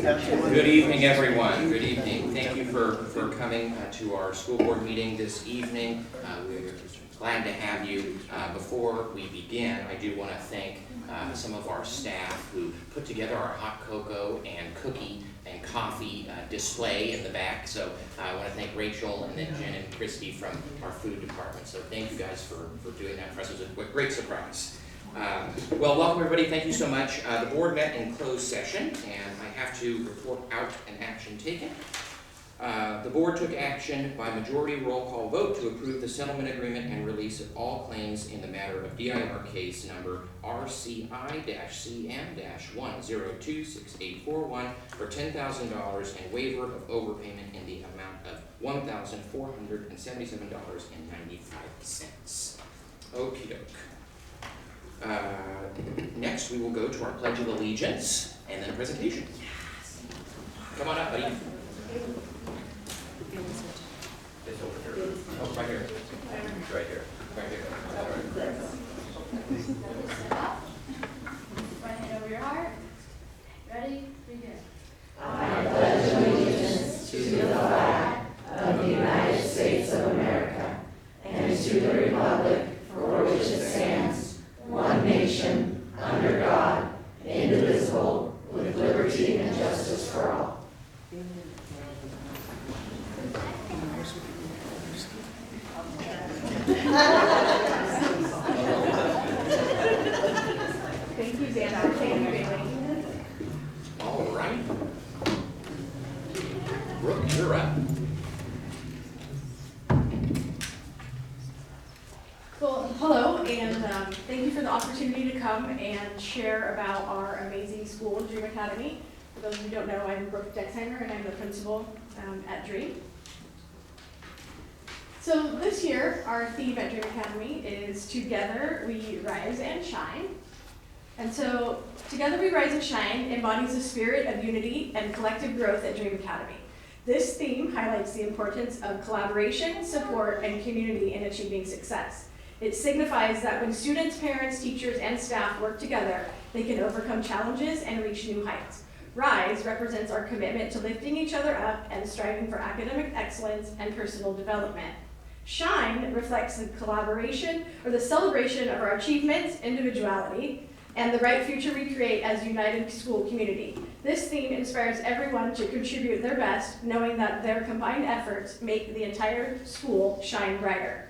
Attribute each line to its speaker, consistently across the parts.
Speaker 1: Good evening, everyone. Good evening. Thank you for coming to our school board meeting this evening. We're glad to have you. Before we begin, I do want to thank some of our staff who put together our hot cocoa and cookie and coffee display in the back. So I want to thank Rachel and then Jen and Christy from our food department. So thank you guys for doing that for us. It was a great surprise. Well, welcome everybody. Thank you so much. The board met in closed session, and I have to report out an action taken. The board took action by majority roll call vote to approve the settlement agreement and release of all claims in the matter of DIR case number RCI-CM-1026841 for $10,000 and waiver of overpayment in the amount of $1,477.95. Okie doke. Next, we will go to our Pledge of Allegiance and then presentation. Yes. Come on up, buddy. It's over here. Oh, right here. Right here. Right here.
Speaker 2: Right hand over your heart. Ready? Begin.
Speaker 3: I pledge allegiance to the flag of the United States of America and to the republic for which it stands, one nation, under God, indivisible, with liberty and justice for all.
Speaker 2: Thank you, Xander. Thank you, Bailey.
Speaker 1: All right. Brooke, you're up.
Speaker 2: Well, hello, and thank you for the opportunity to come and share about our amazing school, Dream Academy. For those who don't know, I'm Brooke Dexheimer, and I'm the principal at Dream. So this year, our theme at Dream Academy is Together We Rise and Shine. And so, Together We Rise and Shine embodies the spirit of unity and collective growth at Dream Academy. This theme highlights the importance of collaboration, support, and community in achieving success. It signifies that when students, parents, teachers, and staff work together, they can overcome challenges and reach new heights. Rise represents our commitment to lifting each other up and striving for academic excellence and personal development. Shine reflects the collaboration or the celebration of our achievements, individuality, and the bright future we create as a united school community. This theme inspires everyone to contribute their best, knowing that their combined efforts make the entire school shine brighter.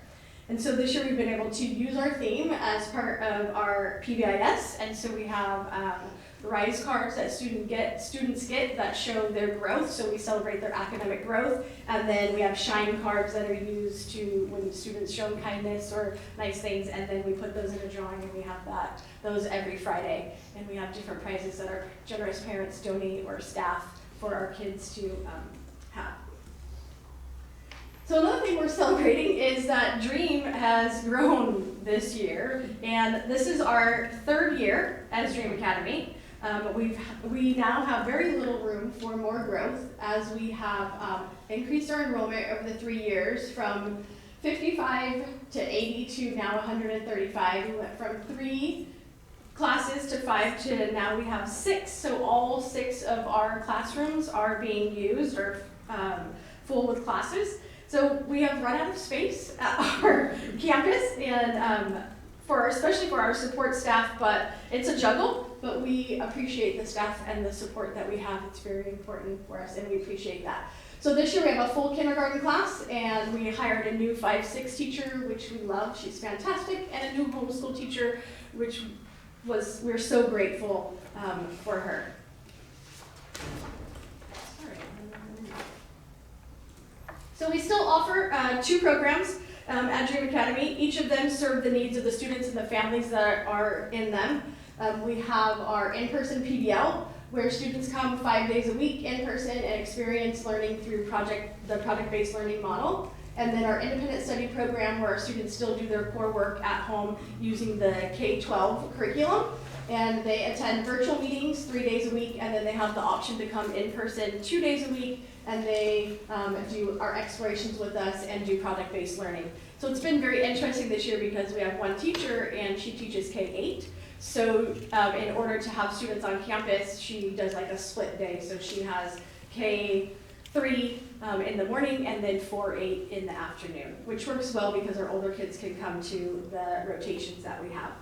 Speaker 2: And so this year we've been able to use our theme as part of our PBIS, and so we have Rise cards that students get that show their growth, so we celebrate their academic growth, and then we have Shine cards that are used to when students show kindness or nice things, and then we put those in a drawing, and we have those every Friday, and we have different prizes that our generous parents donate or staff for our kids to have. So another thing we're celebrating is that Dream has grown this year, and this is our third year as Dream Academy. We now have very little room for more growth as we have increased our enrollment over the 3 years from 55 to 80 to now 135. We went from 3 classes to 5 to now we have 6. So all 6 of our classrooms are being used or full with classes. So we have run out of space at our campus, and especially for our support staff, but it's a juggle, but we appreciate the staff and the support that we have. It's very important for us, and we appreciate that. So this year we have a full kindergarten class, and we hired a new 5-6 teacher, which we love. She's fantastic, and a new homeschool teacher, which we're so grateful for her. So we still offer 2 programs at Dream Academy. Each of them serve the needs of the students and the families that are in them. We have our in-person PBL, where students come 5 days a week in person and experience learning through the project-based learning model. And then our independent study program, where our students still do their core work at home using the K-12 curriculum. And they attend virtual meetings 3 days a week, and then they have the option to come in person 2 days a week, and they do our explorations with us and do project-based learning. So it's been very interesting this year because we have one teacher, and she teaches K-8. So in order to have students on campus, she does like a split day. So she has K3 in the morning and then 4-8 in the afternoon, which works well because our older kids can come to the rotations that we have.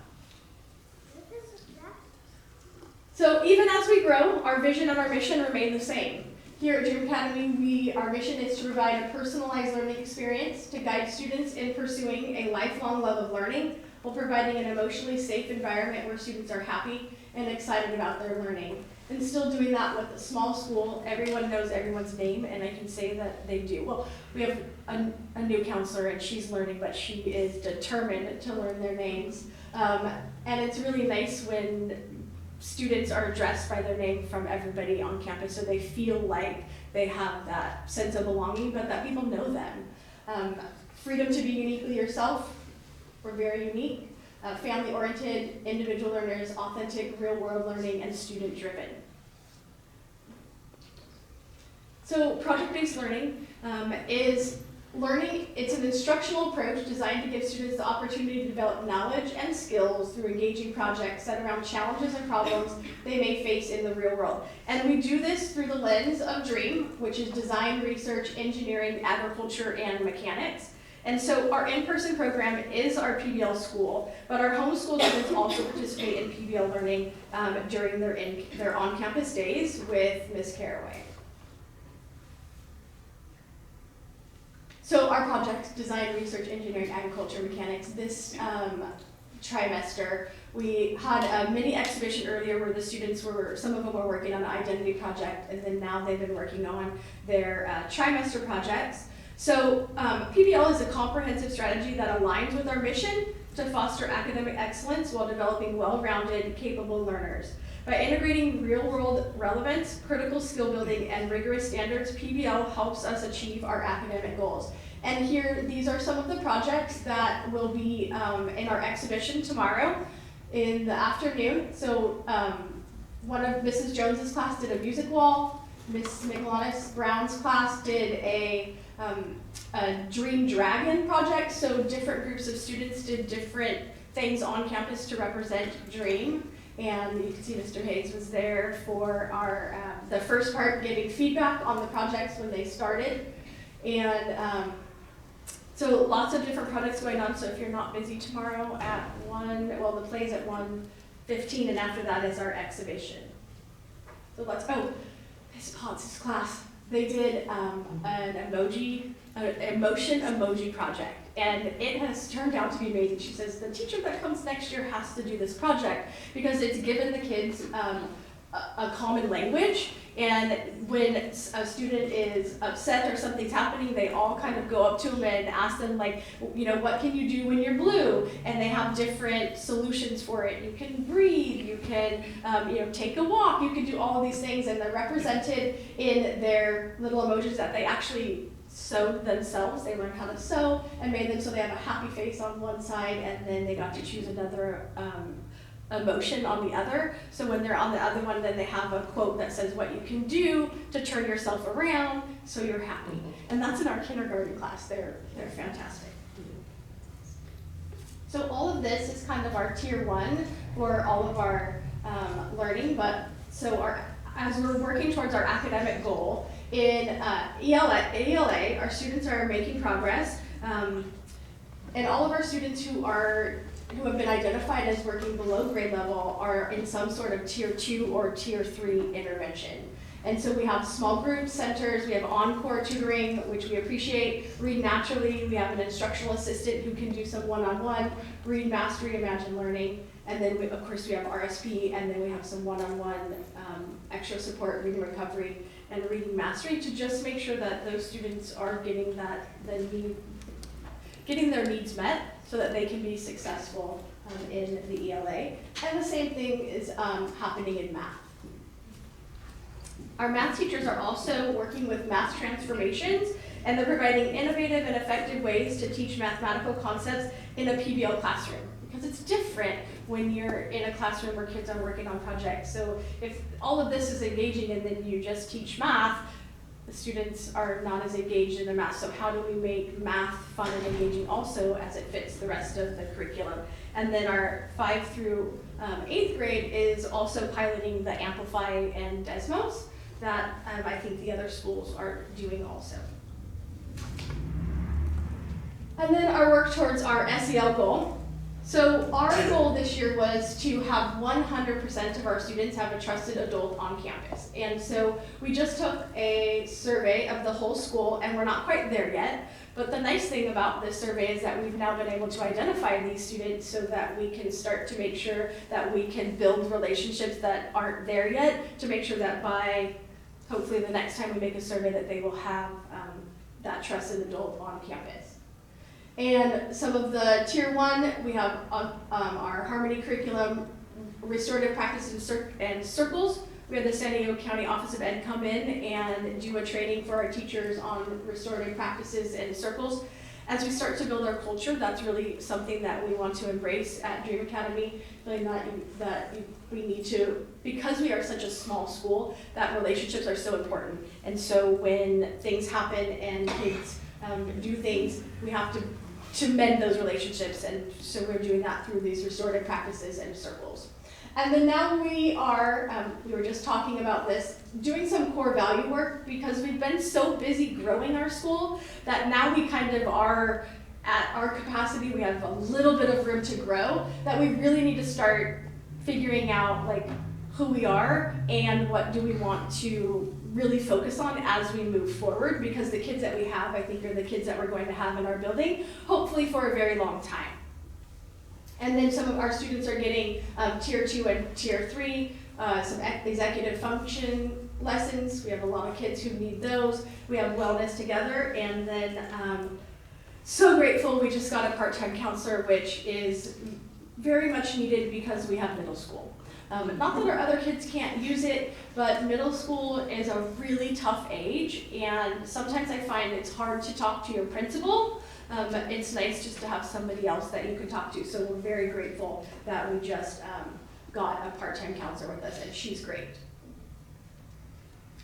Speaker 2: So even as we grow, our vision and our mission remain the same. Here at Dream Academy, our mission is to provide a personalized learning experience to guide students in pursuing a lifelong love of learning while providing an emotionally safe environment where students are happy and excited about their learning. And still doing that with a small school, everyone knows everyone's name, and I can say that they do. Well, we have a new counselor, and she's learning, but she is determined to learn their names. And it's really nice when students are addressed by their name from everybody on campus, so they feel like they have that sense of belonging, but that people know them. Freedom to be uniquely yourself. We're very unique. Family-oriented, individual learners, authentic, real-world learning, and student-driven. So project-based learning is learning. It's an instructional approach designed to give students the opportunity to develop knowledge and skills through engaging projects set around challenges and problems they may face in the real world. And we do this through the lens of DREAM, which is design, research, engineering, agriculture, and mechanics. And so our in-person program is our PBL school, but our homeschool students also participate in PBL learning during their on-campus days with Ms. Caraway. So our project, design, research, engineering, agriculture, mechanics, this trimester, we had a mini exhibition earlier where the students some of them were working on an identity project, and then now they've been working on their trimester projects. So PBL is a comprehensive strategy that aligns with our mission to foster academic excellence while developing well-rounded, capable learners. By integrating real-world relevance, critical skill building, and rigorous standards, PBL helps us achieve our academic goals. And here, these are some of the projects that will be in our exhibition tomorrow in the afternoon. So one of Mrs. Jones's class did a music wall. Miss Nicholas Brown's class did a Dream Dragon project. So different groups of students did different things on campus to represent Dream. And you can see Mr. Hayes was there for our the first part, giving feedback on the projects when they started. And so lots of different projects going on. So if you're not busy tomorrow at 1, well, the play's at 1:15, and after that is our exhibition. So Miss Potts' class, they did an emotion emoji project. And it has turned out to be amazing. She says the teacher that comes next year has to do this project because it's given the kids a common language. And when a student is upset or something's happening, they all kind of go up to them and ask them, like, you know, what can you do when you're blue? And they have different solutions for it. You can breathe, you can, take a walk, you can do all of these things, and they're represented in their little emojis that they actually sewed themselves. They learned how to sew and made them so they have a happy face on one side, and then they got to choose another emotion on the other. So when they're on the other one, then they have a quote that says what you can do to turn yourself around so you're happy. And that's in our kindergarten class. They're fantastic. So all of this is kind of our tier 1 for all of our learning, but so as we're working towards our academic goal, in ELA, our students are making progress, and all of our students who have been identified as working below grade level are in some sort of tier 2 or tier 3 intervention. And so we have small group centers, we have encore tutoring, which we appreciate, Read Naturally, we have an instructional assistant who can do some one-on-one, Read Mastery, Imagine Learning, and then of course we have RSP, and then we have some one-on-one extra support, Reading Recovery, and Reading Mastery to just make sure that those students are getting their needs met so that they can be successful in the ELA. And the same thing is happening in math. Our math teachers are also working with math transformations, and they're providing innovative and effective ways to teach mathematical concepts in a PBL classroom, because it's different when you're in a classroom where kids are working on projects. So if all of this is engaging and then you just teach math, the students are not as engaged in the math, so how do we make math fun and engaging also as it fits the rest of the curriculum? And then our 5th through 8th grade is also piloting the Amplify and Desmos that I think the other schools are doing also. And then our work towards our SEL goal. So our goal this year was to have 100% of our students have a trusted adult on campus. And so we just took a survey of the whole school, and we're not quite there yet. But the nice thing about this survey is that we've now been able to identify these students so that we can start to make sure that we can build relationships that aren't there yet, to make sure that by hopefully the next time we make a survey that they will have that trusted adult on campus. And some of the tier 1, we have our Harmony curriculum, restorative practice and circles. We had the San Diego County Office of Ed come in and do a training for our teachers on restorative practices and circles. As we start to build our culture, that's really something that we want to embrace at Dream Academy, feeling that we need to, because we are such a small school, that relationships are so important. And so when things happen and kids do things, we have to mend those relationships, and so we're doing that through these restorative practices and circles. And then now we are, we were just talking about this, doing some core value work, because we've been so busy growing our school that now we kind of are at our capacity. We have a little bit of room to grow, that we really need to start figuring out like who we are and what do we want to really focus on as we move forward, because the kids that we have, I think, are the kids that we're going to have in our building, hopefully for a very long time. And then some of our students are getting tier 2 and tier 3, some executive function lessons. We have a lot of kids who need those. We have wellness together, and then so grateful we just got a part-time counselor, which is very much needed because we have middle school. Not that our other kids can't use it, but middle school is a really tough age, and sometimes I find it's hard to talk to your principal. It's nice just to have somebody else that you can talk to, so we're very grateful that we just got a part-time counselor with us, and she's great.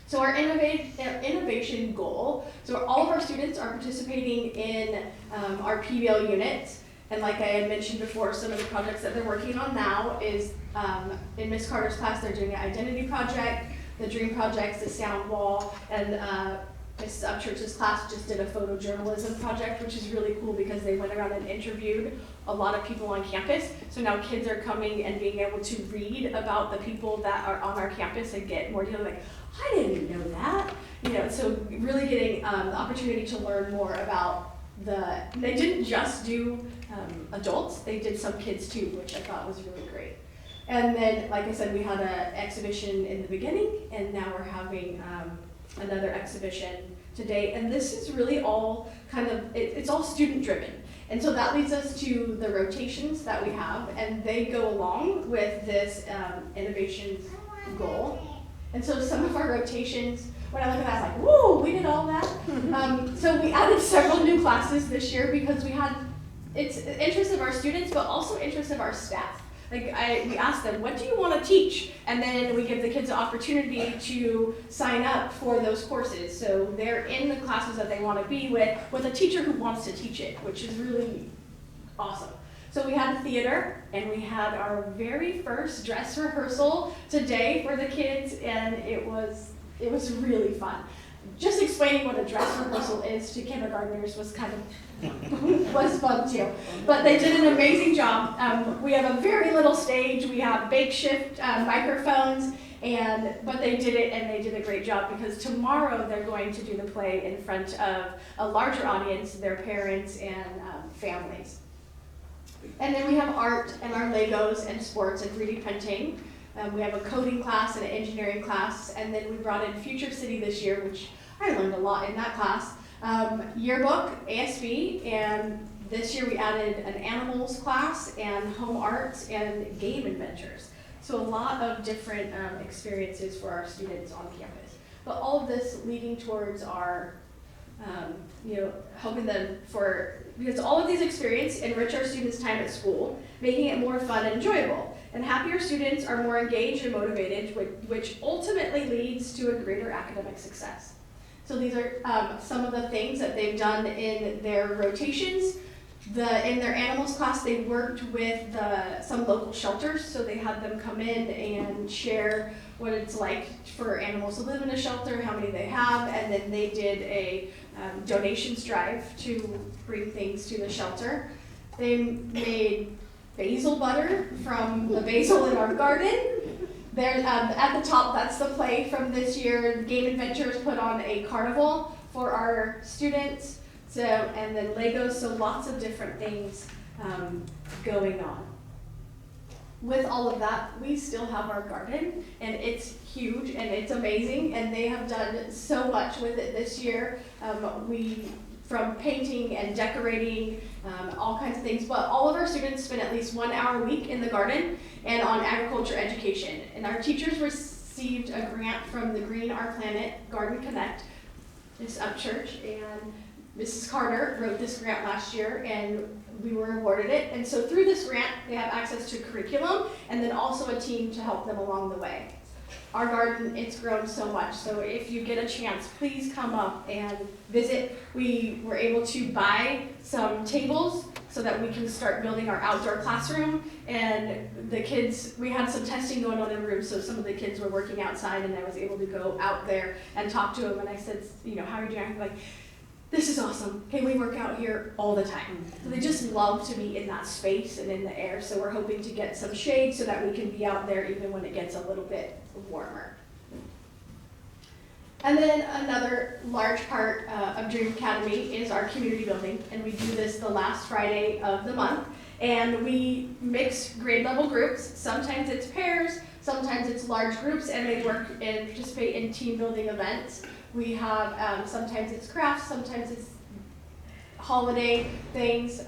Speaker 2: So our innovation goal, so all of our students are participating in our PBL units. And like I had mentioned before, some of the projects that they're working on now is in Miss Carter's class, they're doing an identity project, the dream projects, the sound wall, and Mrs. Upchurch's class just did a photojournalism project, which is really cool because they went around and interviewed a lot of people on campus. So now kids are coming and being able to read about the people that are on our campus and get more detail, like, I didn't know that. You know, so really getting the opportunity to learn more about they didn't just do adults, they did some kids too, which I thought was really great. And then, like I said, we had an exhibition in the beginning, and now we're having another exhibition today. And this is really all kind of, it's all student driven. And so that leads us to the rotations that we have, and they go along with this innovation goal. And so some of our rotations, when I look at that, I'm like, whoa, we did all that. So we added several new classes this year because we had, it's interest of our students, but also interest of our staff. Like we asked them, what do you want to teach? And then we give the kids the opportunity to sign up for those courses. So they're in the classes that they want to be with a teacher who wants to teach it, which is really awesome. So we had theater, and we had our very first dress rehearsal today for the kids, and it was really fun. Just explaining what a dress rehearsal is to kindergartners was kind of was fun too. But they did an amazing job. We have a very little stage. We have makeshift microphones, but they did it, and they did a great job because tomorrow they're going to do the play in front of a larger audience, their parents and families. And then we have art and our Legos and sports and 3D printing. We have a coding class and an engineering class, and then we brought in Future City this year, which I learned a lot in that class. Yearbook, ASB, and this year we added an animals class and home arts and game adventures. So a lot of different experiences for our students on campus. But all of this leading towards our, helping them because all of these experiences enrich our students' time at school, making it more fun and enjoyable. And happier students are more engaged and motivated, which ultimately leads to a greater academic success. So these are some of the things that they've done in their rotations. In their animals class, they worked with some local shelters, so they had them come in and share what it's like for animals to live in a shelter, how many they have, and then they did a donations drive to bring things to the shelter. They made basil butter from the basil in our garden. There, at the top, that's the play from this year. Game Adventures put on a carnival for our students. So, and then Legos, so lots of different things going on. With all of that, we still have our garden, and it's huge and it's amazing, and they have done so much with it this year. From painting and decorating, all kinds of things, but all of our students spend at least 1 hour a week in the garden and on agriculture education. And our teachers received a grant from the Green Our Planet Garden Connect, this Upchurch, and Mrs. Carter wrote this grant last year, and we were awarded it. And so through this grant, they have access to curriculum and then also a team to help them along the way. Our garden, it's grown so much, so if you get a chance, please come up and visit. We were able to buy some tables so that we can start building our outdoor classroom, and the kids, we had some testing going on in the room, so some of the kids were working outside, and I was able to go out there and talk to them, and I said, how are you doing? I'm like, this is awesome. Hey, we work out here all the time. So they just love to be in that space and in the air. So we're hoping to get some shade so that we can be out there even when it gets a little bit warmer. And then another large part of Dream Academy is our community building. And we do this the last Friday of the month. And we mix grade level groups. Sometimes it's pairs, sometimes it's large groups, and they work and participate in team building events. We have, sometimes it's crafts, sometimes it's holiday things.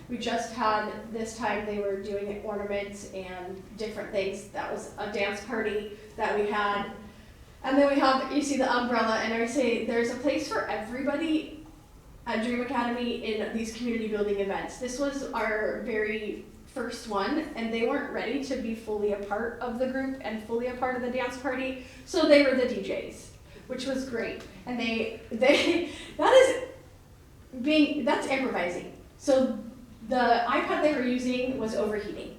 Speaker 2: We just had, this time they were doing ornaments and different things. That was a dance party that we had. And then we have, you see the umbrella, and I say there's a place for everybody at Dream Academy in these community building events. This was our very first one, and they weren't ready to be fully a part of the group and fully a part of the dance party, so they were the DJs, which was great. And that's improvising. So the iPad they were using was overheating.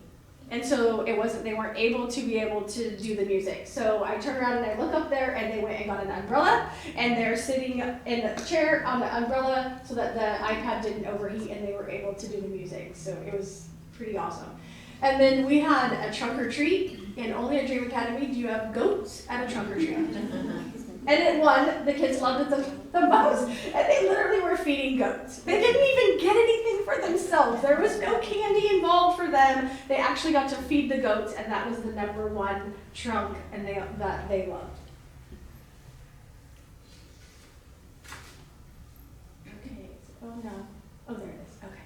Speaker 2: And so they weren't able to do the music. So I turned around and I look up there, and they went and got an umbrella, and they're sitting in a chair on the umbrella so that the iPad didn't overheat, and they were able to do the music. So it was pretty awesome. And then we had a trunk or treat, and only at Dream Academy do you have goats at a trunk or treat. And it won, the kids loved it the most, and they literally were feeding goats. They didn't even get anything for themselves. There was no candy involved for them. They actually got to feed the goats, and that was the #1 trunk that they loved. Okay, oh no, oh there it is, okay.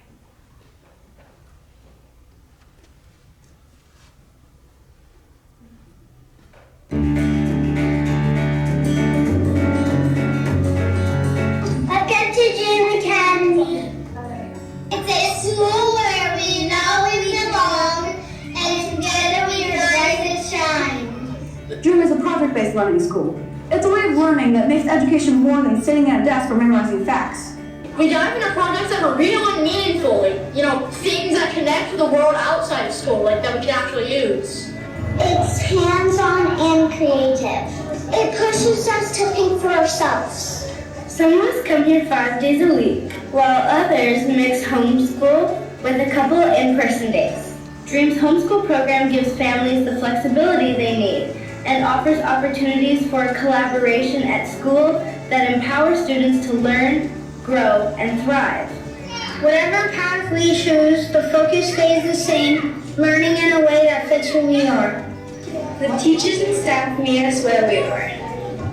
Speaker 4: Dream is a project-based learning school. It's a way of learning that makes education more than sitting at a desk or memorizing facts.
Speaker 5: We dive into projects that are real and meaningful, things that connect to the world outside of school, that we can actually use.
Speaker 6: It's hands-on and creative. It pushes us to think for ourselves.
Speaker 7: Some of us come here 5 days a week, while others mix homeschool with a couple of in-person days. Dream's homeschool program gives families the flexibility they need and offers opportunities for collaboration at school that empower students to learn, grow, and thrive.
Speaker 6: Whatever path we choose, the focus stays the same, learning in a way that fits who we are.
Speaker 7: The teachers and staff meet us where we are.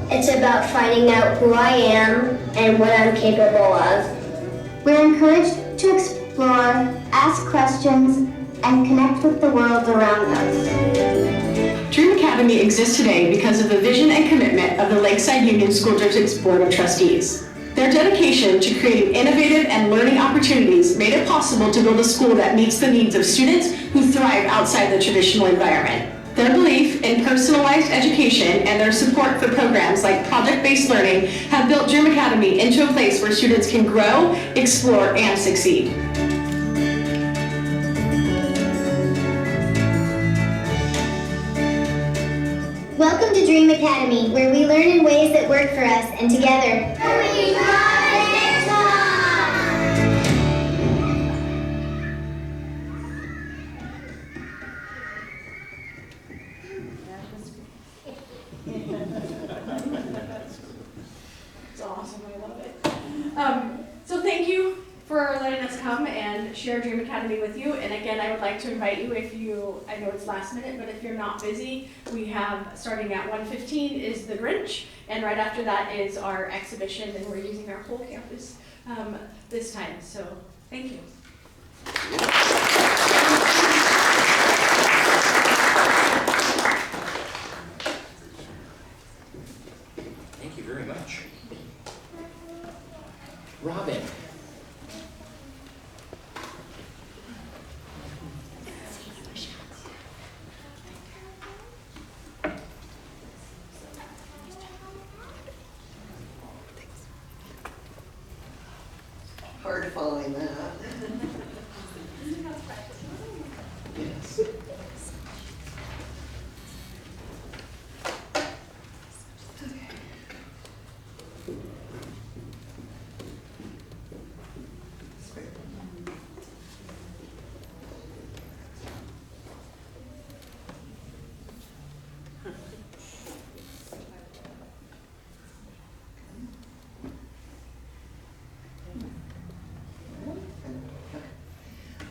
Speaker 6: It's about finding out who I am and what I'm capable of. We're encouraged to explore, ask questions, and connect with the world around us.
Speaker 8: Dream Academy exists today because of the vision and commitment of the Lakeside Union School District's Board of Trustees. Their dedication to creating innovative and learning opportunities made it possible to build a school that meets the needs of students who thrive outside the traditional environment. Their belief in personalized education and their support for programs like project-based learning have built Dream Academy into a place where students can grow, explore, and succeed.
Speaker 6: Welcome to Dream Academy, where we learn in ways that work for us, and together, we rise and
Speaker 2: It's awesome, I love it. So thank you for letting us come and share Dream Academy with you. And again, I would like to invite you, I know it's last minute, but if you're not busy, we have, starting at 1:15 is the Grinch, and right after that is our exhibition, and we're using our whole campus this time, so thank you.
Speaker 1: Thank you very much. Robin.
Speaker 9: Hard following that. Yes.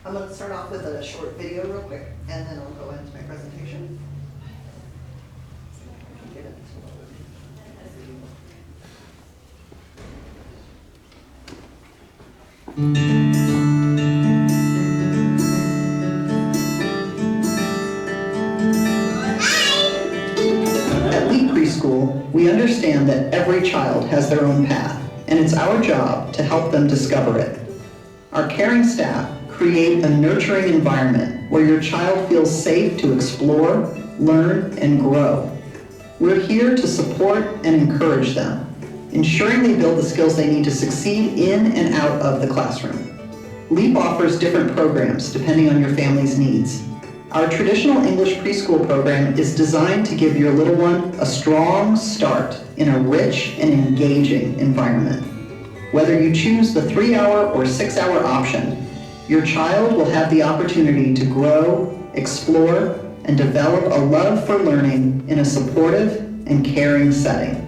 Speaker 9: I'm going to start off with a short video real quick, and then I'll go into my presentation. At Leap Preschool, we understand that every child has their own path, and it's our job to help them discover it. Our caring staff create a nurturing environment where your child feels safe to explore, learn, and grow. We're here to support and encourage them, ensuring they build the skills they need to succeed in and out of the classroom. LEAP offers different programs depending on your family's needs. Our traditional English preschool program is designed to give your little one a strong start in a rich and engaging environment. Whether you choose the 3-hour or 6-hour option, your child will have the opportunity to grow, explore, and develop a love for learning in a supportive and caring setting.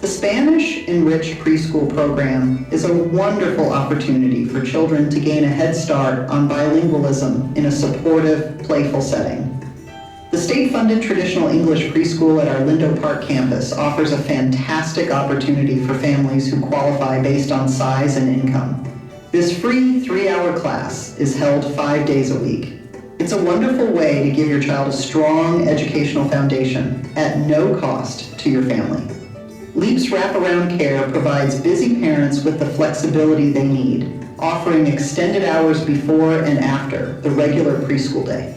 Speaker 9: The Spanish Enriched Preschool program is a wonderful opportunity for children to gain a head start on bilingualism in a supportive, playful setting. The state-funded traditional English preschool at our Lindo Park campus offers a fantastic opportunity for families who qualify based on size and income. This free 3-hour class is held 5 days a week. It's a wonderful way to give your child a strong educational foundation at no cost to your family. LEAP's wraparound care provides busy parents with the flexibility they need, offering extended hours before and after the regular preschool day.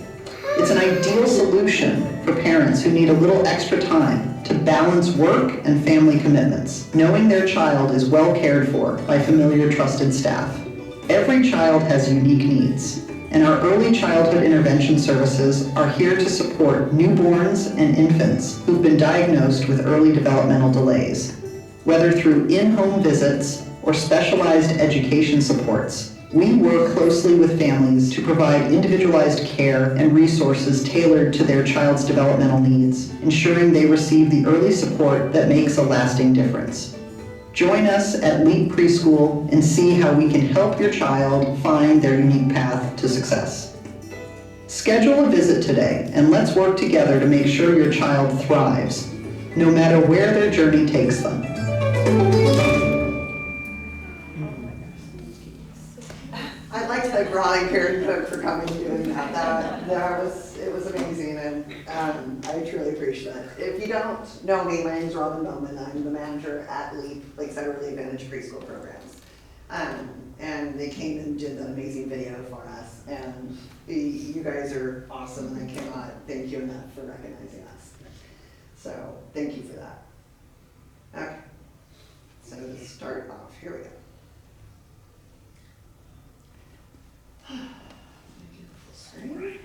Speaker 9: It's an ideal solution for parents who need a little extra time to balance work and family commitments, knowing their child is well cared for by familiar, trusted staff. Every child has unique needs, and our early childhood intervention services are here to support newborns and infants who've been diagnosed with early developmental delays. Whether through in-home visits or specialized education supports, we work closely with families to provide individualized care and resources tailored to their child's developmental needs, ensuring they receive the early support that makes a lasting difference. Join us at Leap Preschool and see how we can help your child find their unique path to success. Schedule a visit today and let's work together to make sure your child thrives, no matter where their journey takes them. I'd like to thank Ron and Karen Cook for coming and doing that. It was amazing, and I truly appreciate it. If you don't know me, my name is Robin Bowman. I'm the manager at LEAP, Lakeside Early Advantage Preschool Programs. And they came and did an amazing video for us. And you guys are awesome, and I cannot thank you enough for recognizing us. So thank you for that. Okay, so to start off, here we go. Screen.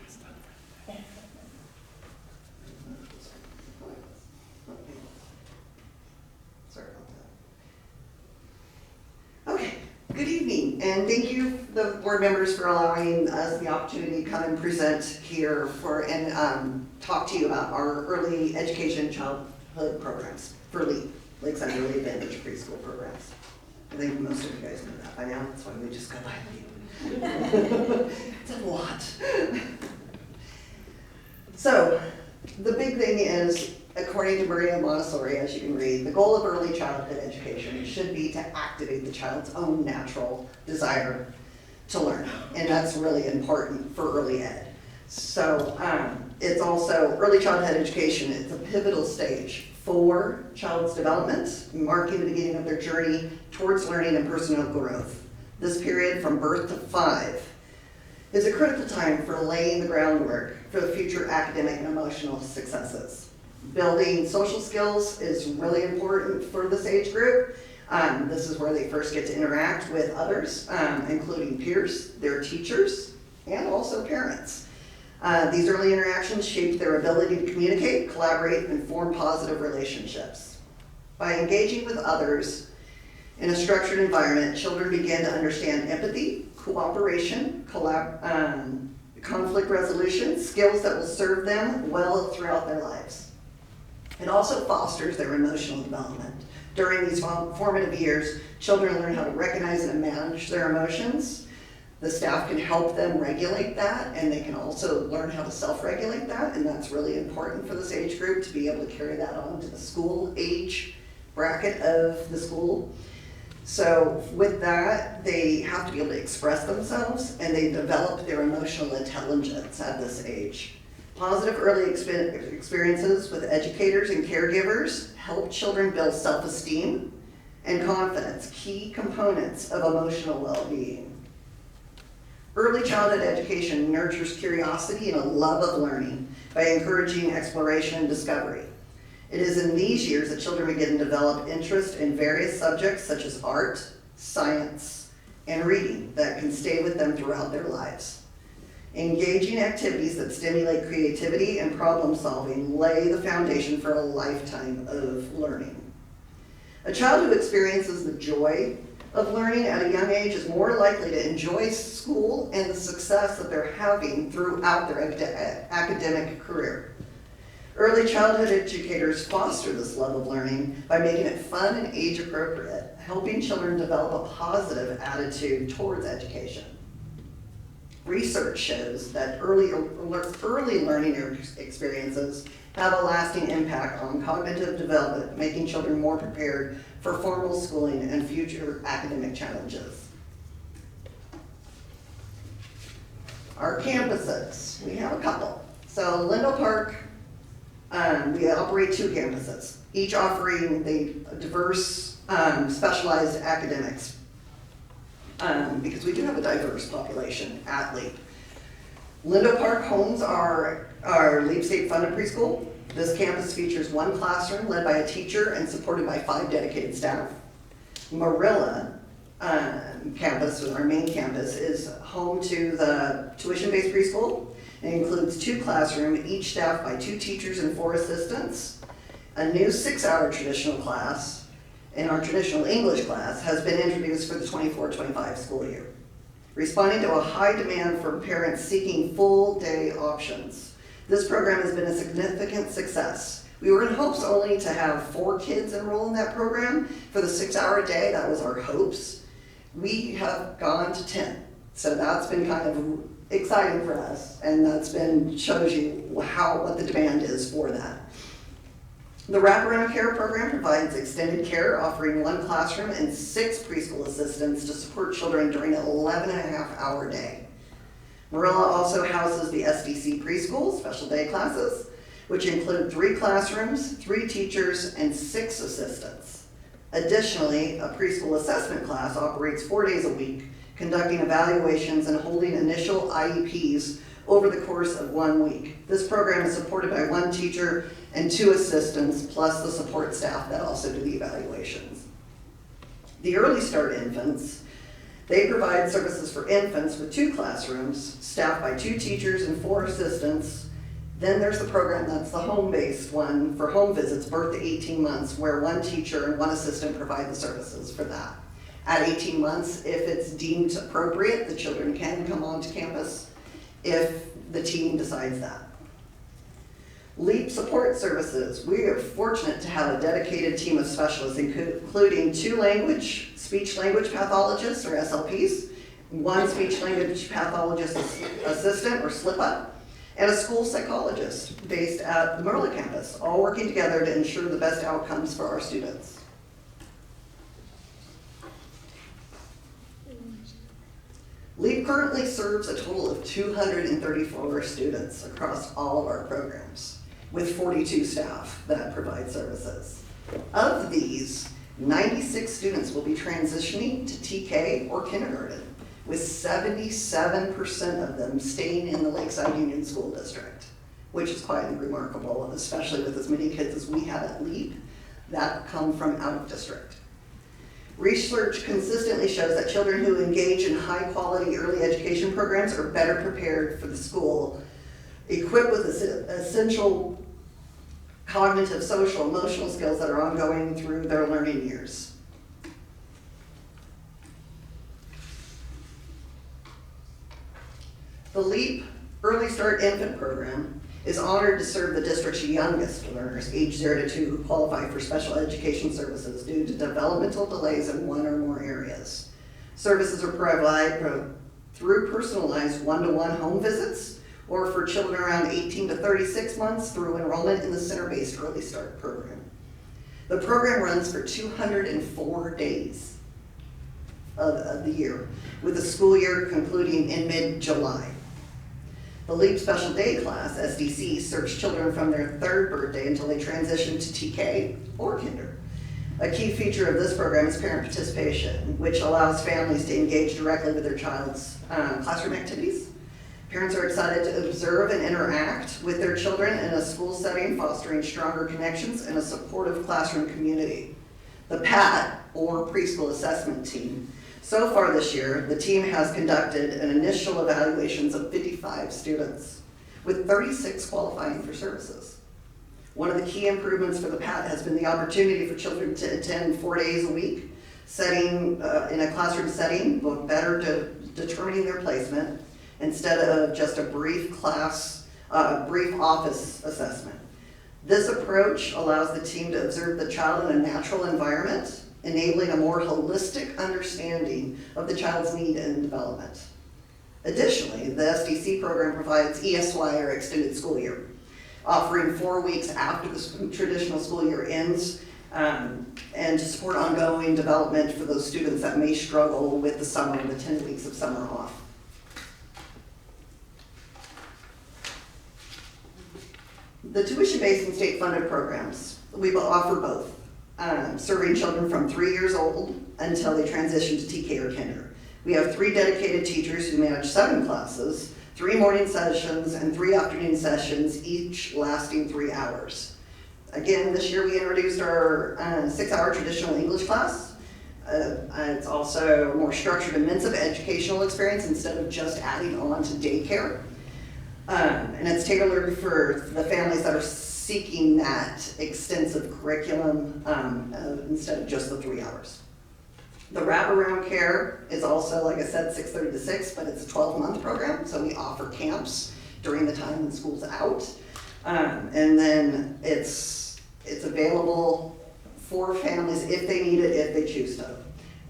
Speaker 9: Sorry about that. Okay, good evening, and thank you, the board members, for allowing us the opportunity to come and present here and talk to you about our early education childhood programs for LEAP, Lakeside Early Advantage Preschool programs. I think most of you guys know that by now, that's why we just go by LEAP. It's a lot. So, the big thing is, according to Maria Montessori, as you can read, the goal of early childhood education should be to activate the child's own natural desire to learn. And that's really important for early ed. So it's also, early childhood education, it's a pivotal stage for child's development, marking the beginning of their journey towards learning and personal growth. This period from birth to 5 is a critical time for laying the groundwork for the future academic and emotional successes. Building social skills is really important for this age group. This is where they first get to interact with others, including peers, their teachers, and also parents. These early interactions shape their ability to communicate, collaborate, and form positive relationships. By engaging with others in a structured environment, children begin to understand empathy, cooperation, conflict resolution, skills that will serve them well throughout their lives. It also fosters their emotional development. During these formative years, children learn how to recognize and manage their emotions. The staff can help them regulate that, and they can also learn how to self-regulate that, and that's really important for this age group to be able to carry that on to the school age bracket of the school. So with that, they have to be able to express themselves, and they develop their emotional intelligence at this age. Positive early experiences with educators and caregivers help children build self-esteem and confidence, key components of emotional well-being. Early childhood education nurtures curiosity and a love of learning by encouraging exploration and discovery. It is in these years that children begin to develop interest in various subjects such as art, science, and reading that can stay with them throughout their lives. Engaging activities that stimulate creativity and problem solving lay the foundation for a lifetime of learning. A child who experiences the joy of learning at a young age is more likely to enjoy school and the success that they're having throughout their academic career. Early childhood educators foster this love of learning by making it fun and age appropriate, helping children develop a positive attitude towards education. Research shows that early learning experiences have a lasting impact on cognitive development, making children more prepared for formal schooling and future academic challenges. Our campuses, we have a couple. So Lindell Park, we operate 2 campuses, each offering the diverse, specialized academics. Because we do have a diverse population at LEAP. Lindell Park homes our LEAP State funded preschool. This campus features 1 classroom led by a teacher and supported by 5 dedicated staff. Marilla campus, our main campus, is home to the tuition-based preschool. It includes 2 classrooms, each staffed by 2 teachers and 4 assistants. A new 6-hour traditional class, and our traditional English class has been introduced for the 24-25 school year, responding to a high demand from parents seeking full day options. This program has been a significant success. We were in hopes only to have 4 kids enroll in that program for the 6-hour day. That was our hopes. We have gone to 10. So that's been kind of exciting for us, and that's been, shows you what the demand is for that. The wraparound care program provides extended care, offering 1 classroom and 6 preschool assistants to support children during an 11.5-hour day. Marilla also houses the SDC preschool, special day classes, which include 3 classrooms, 3 teachers, and 6 assistants. Additionally, a preschool assessment class operates 4 days a week, conducting evaluations and holding initial IEPs over the course of 1 week. This program is supported by 1 teacher and 2 assistants, plus the support staff that also do the evaluations. The Early Start Infants, they provide services for infants with 2 classrooms, staffed by 2 teachers and 4 assistants. Then there's the program that's the home-based one for home visits, birth to 18 months, where 1 teacher and 1 assistant provide the services for that. At 18 months, if it's deemed appropriate, the children can come onto campus if the team decides that. LEAP support services. We are fortunate to have a dedicated team of specialists, including 2 speech-language pathologists, or SLPs, 1 speech-language pathologist assistant, or slip-up, and a school psychologist based at the Merle campus, all working together to ensure the best outcomes for our students. LEAP currently serves a total of 234 students across all of our programs, with 42 staff that provide services. Of these, 96 students will be transitioning to TK or kindergarten, with 77% of them staying in the Lakeside Union School District, which is quite remarkable, especially with as many kids as we have at LEAP that come from out of district. Research consistently shows that children who engage in high-quality early education programs are better prepared for the school, equipped with essential cognitive, social, emotional skills that are ongoing through their learning years. The LEAP Early Start Infant Program is honored to serve the district's youngest learners, age 0 to 2, who qualify for special education services due to developmental delays in 1 or more areas. Services are provided through personalized 1-to-1 home visits, or for children around 18 to 36 months through enrollment in the center-based Early Start program. The program runs for 204 days of the year, with the school year concluding in mid-July. The LEAP Special Day class, SDC, serves children from their 3rd birthday until they transition to TK or kinder. A key feature of this program is parent participation, which allows families to engage directly with their child's classroom activities. Parents are excited to observe and interact with their children in a school setting, fostering stronger connections and a supportive classroom community. The PAT, or Preschool Assessment Team, so far this year, the team has conducted an initial evaluations of 55 students, with 36 qualifying for services. One of the key improvements for the PAT has been the opportunity for children to attend 4 days a week, in a classroom setting, but better determining their placement, instead of just a brief office assessment. This approach allows the team to observe the child in a natural environment, enabling a more holistic understanding of the child's need and development. Additionally, the SDC program provides ESY, or extended school year, offering 4 weeks after the traditional school year ends, and to support ongoing development for those students that may struggle with the summer, the 10 weeks of summer off. The tuition-based and state-funded programs, we will offer both. Serving children from 3 years old until they transition to TK or kinder. We have 3 dedicated teachers who manage 7 classes, 3 morning sessions, and 3 afternoon sessions, each lasting 3 hours. Again, this year we introduced our 6-hour traditional English class. It's also a more structured, immersive educational experience instead of just adding on to daycare. And it's tailored for the families that are seeking that extensive curriculum instead of just the 3 hours. The wraparound care is also, like I said, 6:30 to 6, but it's a 12-month program, so we offer camps during the time when school's out. And then it's available for families if they need it, if they choose to.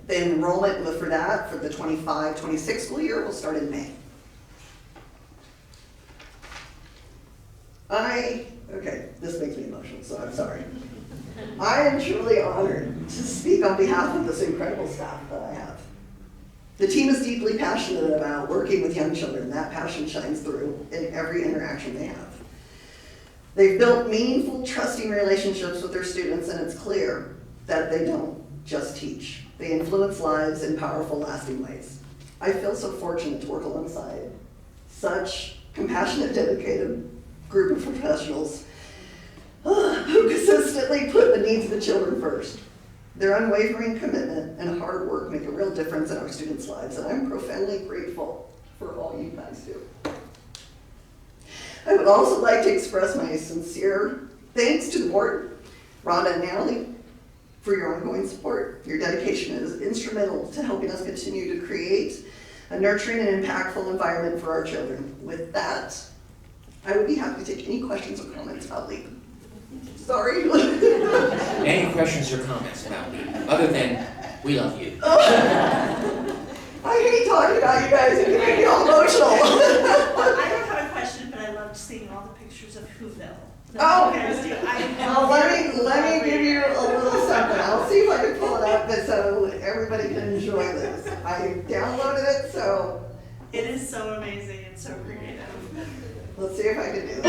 Speaker 9: The enrollment for that, for the 25-26 school year, will start in May. Okay, this makes me emotional, so I'm sorry. I am truly honored to speak on behalf of this incredible staff that I have. The team is deeply passionate about working with young children. That passion shines through in every interaction they have. They've built meaningful, trusting relationships with their students, and it's clear that they don't
Speaker 10: just teach. They influence lives in powerful, lasting ways. I feel so fortunate to work alongside such compassionate, dedicated group of professionals who consistently put the needs of the children first. Their unwavering commitment and hard work make a real difference in our students' lives, and I'm profoundly grateful for all you guys do. I would also like to express my sincere thanks to the board, Rhonda and Natalie, for your ongoing support. Your dedication is instrumental to helping us continue to create a nurturing and impactful environment for our children. With that, I would be happy to take any questions or comments about LEAP. Sorry.
Speaker 1: Any questions or comments about me, other than we love you?
Speaker 10: I hate talking about you guys. It can make me all emotional.
Speaker 11: I don't have a question, but I loved seeing all the pictures of Whoville.
Speaker 10: Oh,
Speaker 11: well,
Speaker 10: let me give you a little something. I'll see if I can pull it up so everybody can enjoy this. I downloaded it, so.
Speaker 11: It is so amazing and so creative.
Speaker 10: Let's see if I can do that.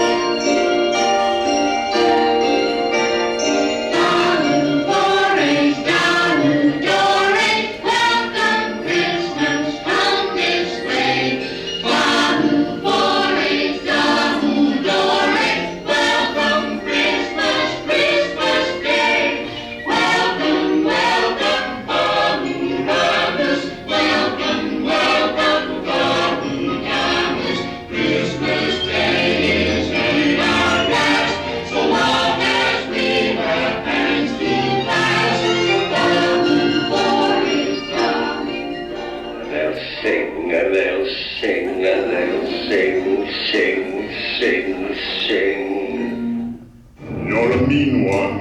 Speaker 12: You're a mean one,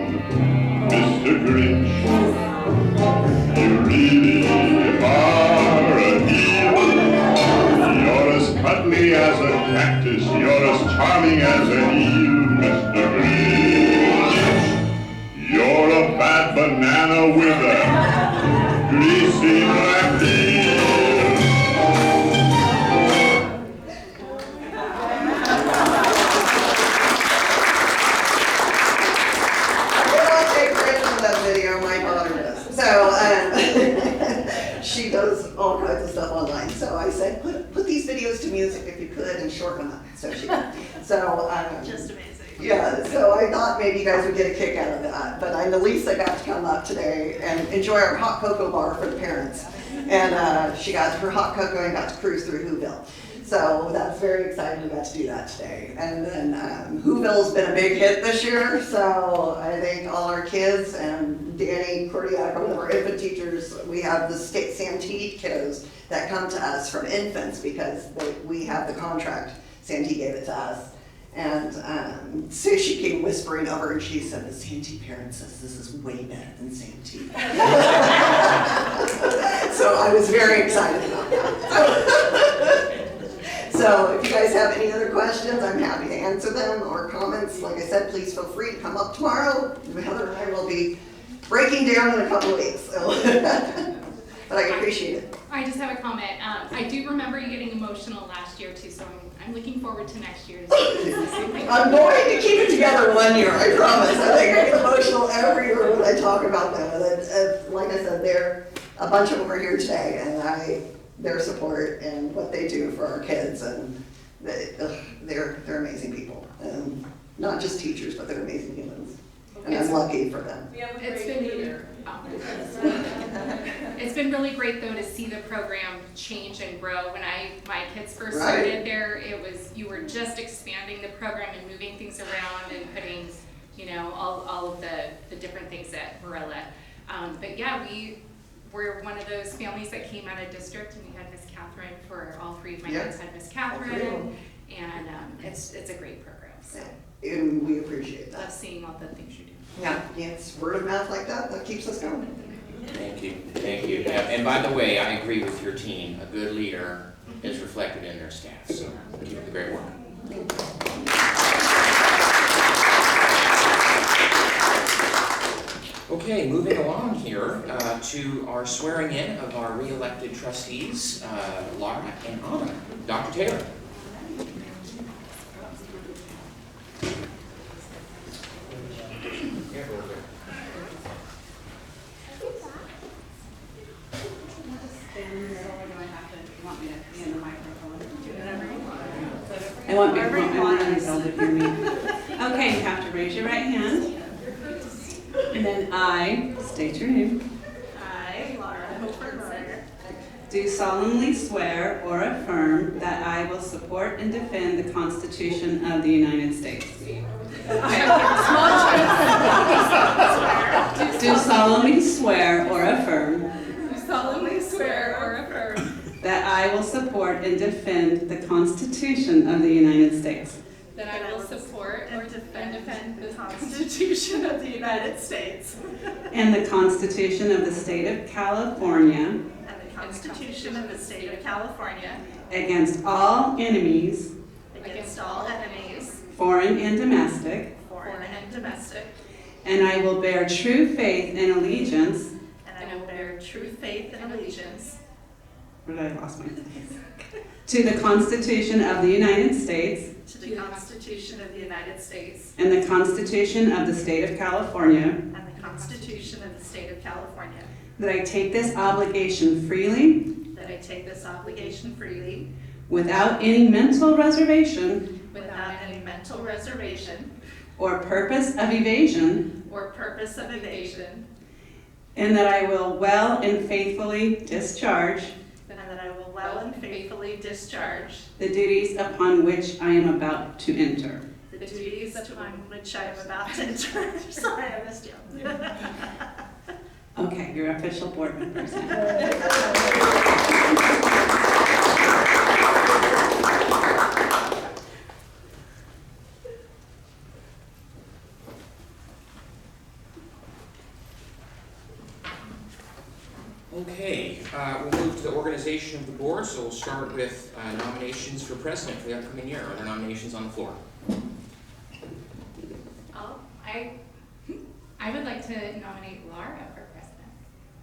Speaker 12: Mr. Grinch. You really are a heel. You're as cuddly as a cactus. You're as charming as an eel, Mr. Grinch. You're a bad banana with a greasy black peel.
Speaker 10: She does all kinds of stuff online. So I said, put these videos to music if you could and shorten them up. So she did. So
Speaker 11: just amazing.
Speaker 10: Yeah, so I thought maybe you guys would get a kick out of that. But I'm the least that got to come up today and enjoy our hot cocoa bar for the parents. And she got her hot cocoa and got to cruise through Whoville. So that's very exciting we got to do that today. And then Whoville's been a big hit this year, so I think all our kids and Danny Cordiac, one of our infant teachers, we have the Santee kiddos that come to us from infants because we have the contract. Santee gave it to us. And so she came whispering over and she said, the Santee parent says this is way better than Santee. So I was very excited about that. So if you guys have any other questions, I'm happy to answer them, or comments. Like I said, please feel free to come up tomorrow. Heather and I will be breaking down in a couple of weeks. So. But I appreciate it.
Speaker 13: I just have a comment. I do remember you getting emotional last year too, so I'm looking forward to next year.
Speaker 10: I'm going to keep it together 1 year, I promise. I think I get emotional every year when I talk about them. Like I said, a bunch of them are here today, and their support and what they do for our kids, and they're amazing people, and not just teachers, but they're amazing humans, and I'm lucky for them.
Speaker 13: It's been really great though to see the program change and grow. When my kids first started there, you were just expanding the program and moving things around and putting, all of the different things at Marilla. But yeah, we're one of those families that came out of district, and we had Miss Catherine for all three of my kids had Miss Catherine, and it's a great program. So.
Speaker 10: And we appreciate that.
Speaker 13: Love seeing all the things you do.
Speaker 10: Yeah, it's word of mouth like that keeps us going.
Speaker 1: Thank you. And by the way, I agree with your team. A good leader is reflected in their staff. So keep up the great work. Okay, moving along here to our swearing in of our re-elected trustees, Laura and Anna. Dr. Taylor.
Speaker 14: want me to hear me. Okay, you have to raise your right hand. And then I, state your name.
Speaker 11: I, Laura Hofer-Miller,
Speaker 14: Do solemnly swear or affirm that I will support and defend the Constitution of the United States. Do solemnly swear or affirm that I will support and defend the Constitution of the United States.
Speaker 13: That I will support or defend
Speaker 11: the Constitution of the United States
Speaker 14: And the Constitution of the State of California
Speaker 11: and the Constitution of the State of California
Speaker 14: against all enemies,
Speaker 11: against all enemies,
Speaker 14: foreign and domestic,
Speaker 11: and
Speaker 14: and I will bear true faith and allegiance.
Speaker 11: I will bear true faith and allegiance
Speaker 14: Where did I lost my place? To the Constitution of the United States
Speaker 11: to the Constitution of the United States
Speaker 14: and the Constitution of the State of California.
Speaker 11: and the Constitution of the State of California.
Speaker 14: That I take this obligation freely,
Speaker 11: That I take this obligation freely,
Speaker 14: without any mental reservation
Speaker 11: without any mental reservation
Speaker 14: or purpose of evasion,
Speaker 11: or purpose of evasion,
Speaker 14: and that I will well and faithfully discharge
Speaker 11: and that I will well and faithfully discharge
Speaker 14: the duties upon which I am about to enter.
Speaker 11: the duties upon which I am about to enter. Sorry, I missed you.
Speaker 14: Okay, you're official board members now.
Speaker 1: Okay, we'll move to the organization of the board, so we'll start with nominations for president for the upcoming year. Are there nominations on the floor?
Speaker 13: I would like to nominate Laura for president.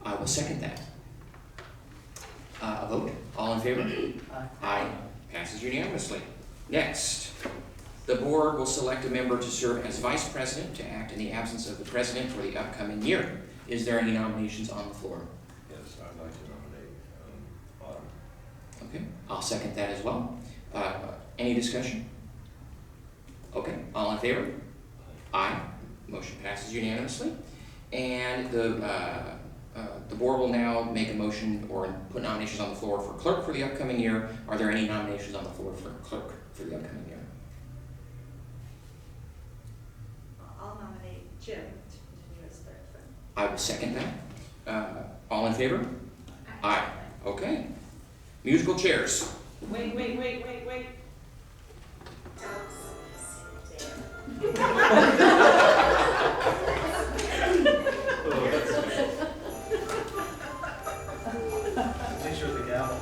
Speaker 1: I will second that. A vote? All in favor? Aye. Passes unanimously. Next, the board will select a member to serve as vice president to act in the absence of the president for the upcoming year. Is there any nominations on the floor?
Speaker 15: Yes, I'd like to nominate Autumn.
Speaker 1: Okay, I'll second that as well. Any discussion? Okay, all in favor? Aye. Motion passes unanimously. And the board will now make a motion or put nominations on the floor for clerk for the upcoming year. Are there any nominations on the floor for clerk for the upcoming year?
Speaker 11: I'll nominate Jim to continue as clerk.
Speaker 1: I will second that. All in favor? Aye. Okay. Musical chairs.
Speaker 11: Wait.
Speaker 15: Make sure the gavel.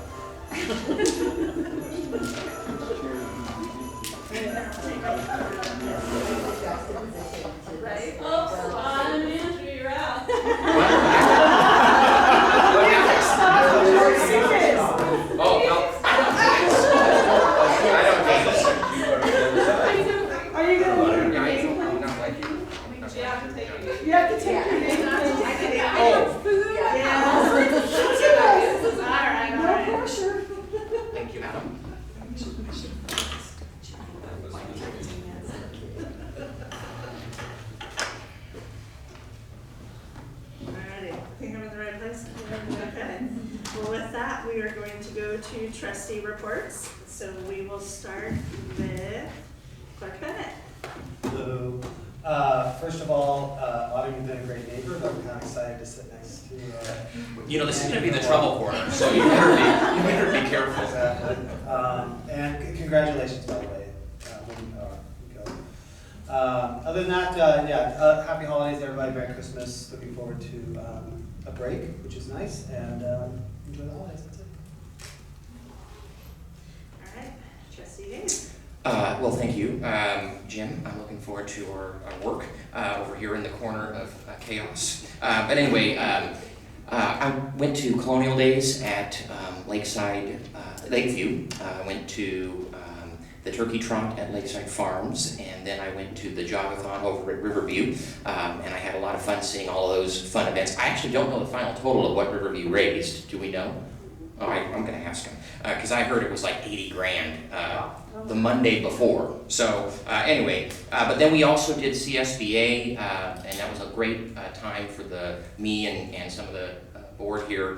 Speaker 11: Right? Oops, Andrew, you're out.
Speaker 1: Oh, no. I don't get this.
Speaker 11: Are you gonna leave?
Speaker 1: Yeah, I'm not like you.
Speaker 11: You have to take your name.
Speaker 1: Oh.
Speaker 11: All right.
Speaker 2: No pressure.
Speaker 1: Thank you, Adam.
Speaker 11: Alrighty, I think I'm in the right place. Okay. Well, with that, we are going to go to trustee reports. So we will start with Clerk Bennett.
Speaker 16: Hello. First of all, Autumn, you've been a great neighbor, but I'm kind of excited to sit next to
Speaker 1: You know, this is going to be the trouble corner, so you better be careful.
Speaker 16: Exactly. And congratulations, by the way. Other than that, happy holidays, everybody. Merry Christmas. Looking forward to a break, which is nice, and enjoy the holidays. That's it.
Speaker 11: All right, trustee Hayes.
Speaker 1: Well, thank you, Jim. I'm looking forward to our work over here in the corner of chaos. But anyway, I went to Colonial Days at Lakeside, Lakeview. I went to the Turkey Trot at Lakeside Farms, and then I went to the Jogathon over at Riverview, and I had a lot of fun seeing all of those fun events. I actually don't know the final total of what Riverview raised. Do we know? Oh, I'm gonna ask him, because I heard it was like 80 grand the Monday before. So anyway, but then we also did CSBA, and that was a great time for me and some of the board here,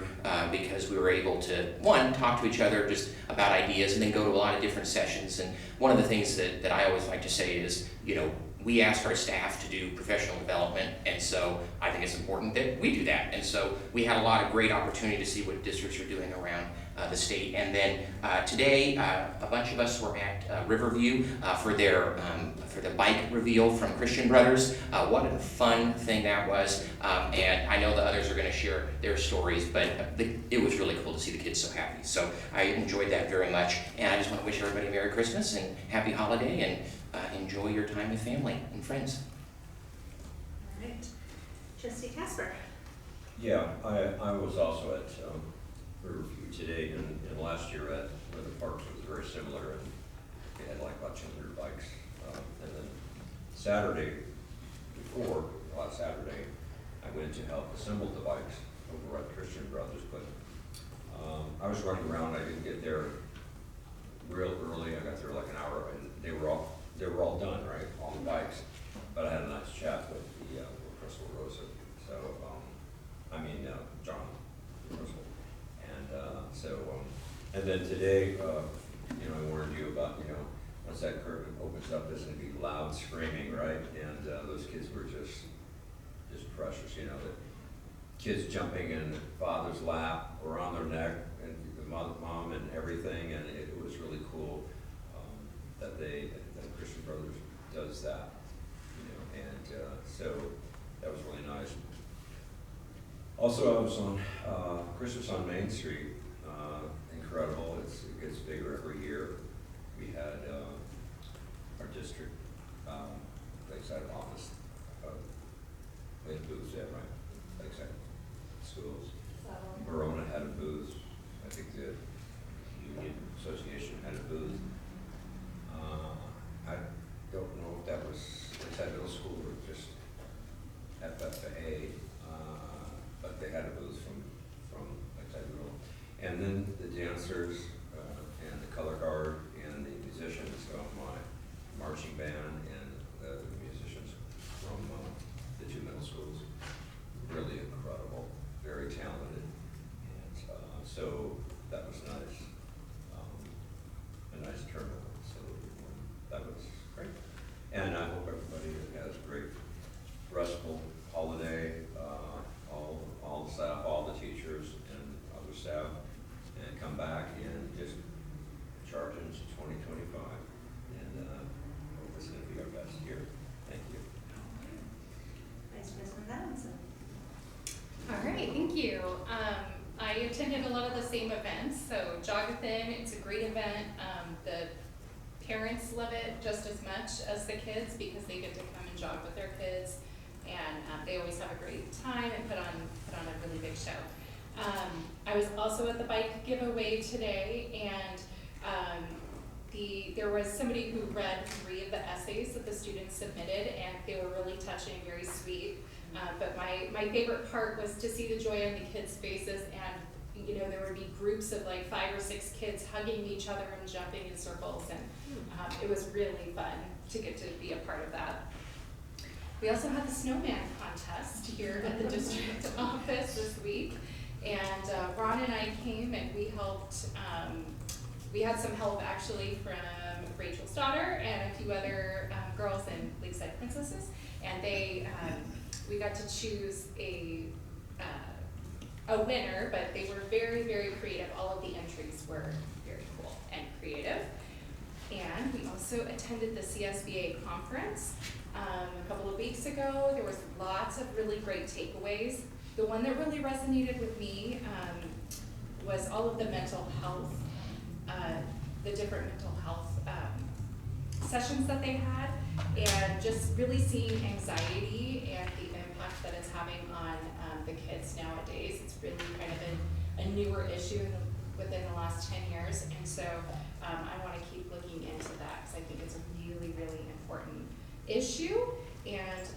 Speaker 1: because we were able to, one, talk to each other just about ideas, and then go to a lot of different sessions. And one of the things that I always like to say is, you know, we ask our staff to do professional development, and so I think it's important that we do that. And so we had a lot of great opportunity to see what districts are doing around the state. And then today, a bunch of us were at Riverview for the bike reveal from Christian Brothers. What a fun thing that was. And I know the others are going to share their stories, but it was really cool to see the kids so happy. So I enjoyed that very much. And I just want to wish everybody Merry Christmas and Happy Holiday, and enjoy your time with family and friends.
Speaker 11: All right. Trustee Casper.
Speaker 15: Yeah, I was also at Riverview today, and last year at one of the parks was very similar, and they had like about 200 bikes. And then Saturday, last Saturday, I went to help assemble the bikes over at Christian Brothers, but I was running around. I didn't get there real early. I got there like an hour, and they were all done, right, all the bikes. But I had a nice chat with the Crystal Rosa, so John Crystal, and and then today, I warned you about, once that curtain opens up, there's going to be loud screaming, right? And those kids were just precious, the kids jumping in the father's lap or on their neck, and the mom and everything, and it was really cool that Christian Brothers does that, and so that was really nice. Also, I was on Christmas on Main Street. Incredible. It gets bigger every year. We had our district Lakeside office. We had booths there, right? Lakeside schools. Verona had a booth. I think the Union Association had a booth. I don't know if that was Lakeside Middle School or just FFA, but they had a booth from Lakeside Middle. And then the dancers and the color guard and the musicians from my marching band and the musicians from the two middle schools. Really incredible, very talented, and so that was nice. A nice turnout, so that was great. And I hope everybody has a great restful holiday, all the staff, all the teachers and other staff, and come back and just charge into 2025. And hope it's going to be our best year. Thank you.
Speaker 11: Vice President Adamson.
Speaker 13: All right, thank you. I attended a lot of the same events. So Jog-a-thon, it's a great event. The parents love it just as much as the kids because they get to come and jog with their kids, and they always have a great time and put on a really big show. I was also at the bike giveaway today, and there was somebody who read 3 of the essays that the students submitted, and they were really touching, very sweet. But my favorite part was to see the joy on the kids' faces, and there would be groups of like 5 or 6 kids hugging each other and jumping in circles, and it was really fun to get to be a part of that. We also had the snowman contest here at the district office this week, and Ron and I came and we helped. We had some help actually from Rachel's daughter and a few other girls in Lakeside Princesses, and we got to choose a winner, but they were very, very creative. All of the entries were very cool and creative. And we also attended the CSBA conference a couple of weeks ago. There was lots of really great takeaways. The one that really resonated with me was all of the mental health, the different mental health sessions that they had, and just really seeing anxiety and the impact that it's having on the kids nowadays. It's really kind of a newer issue within the last 10 years, and so I want to keep looking into that because I think it's a really, really important issue. And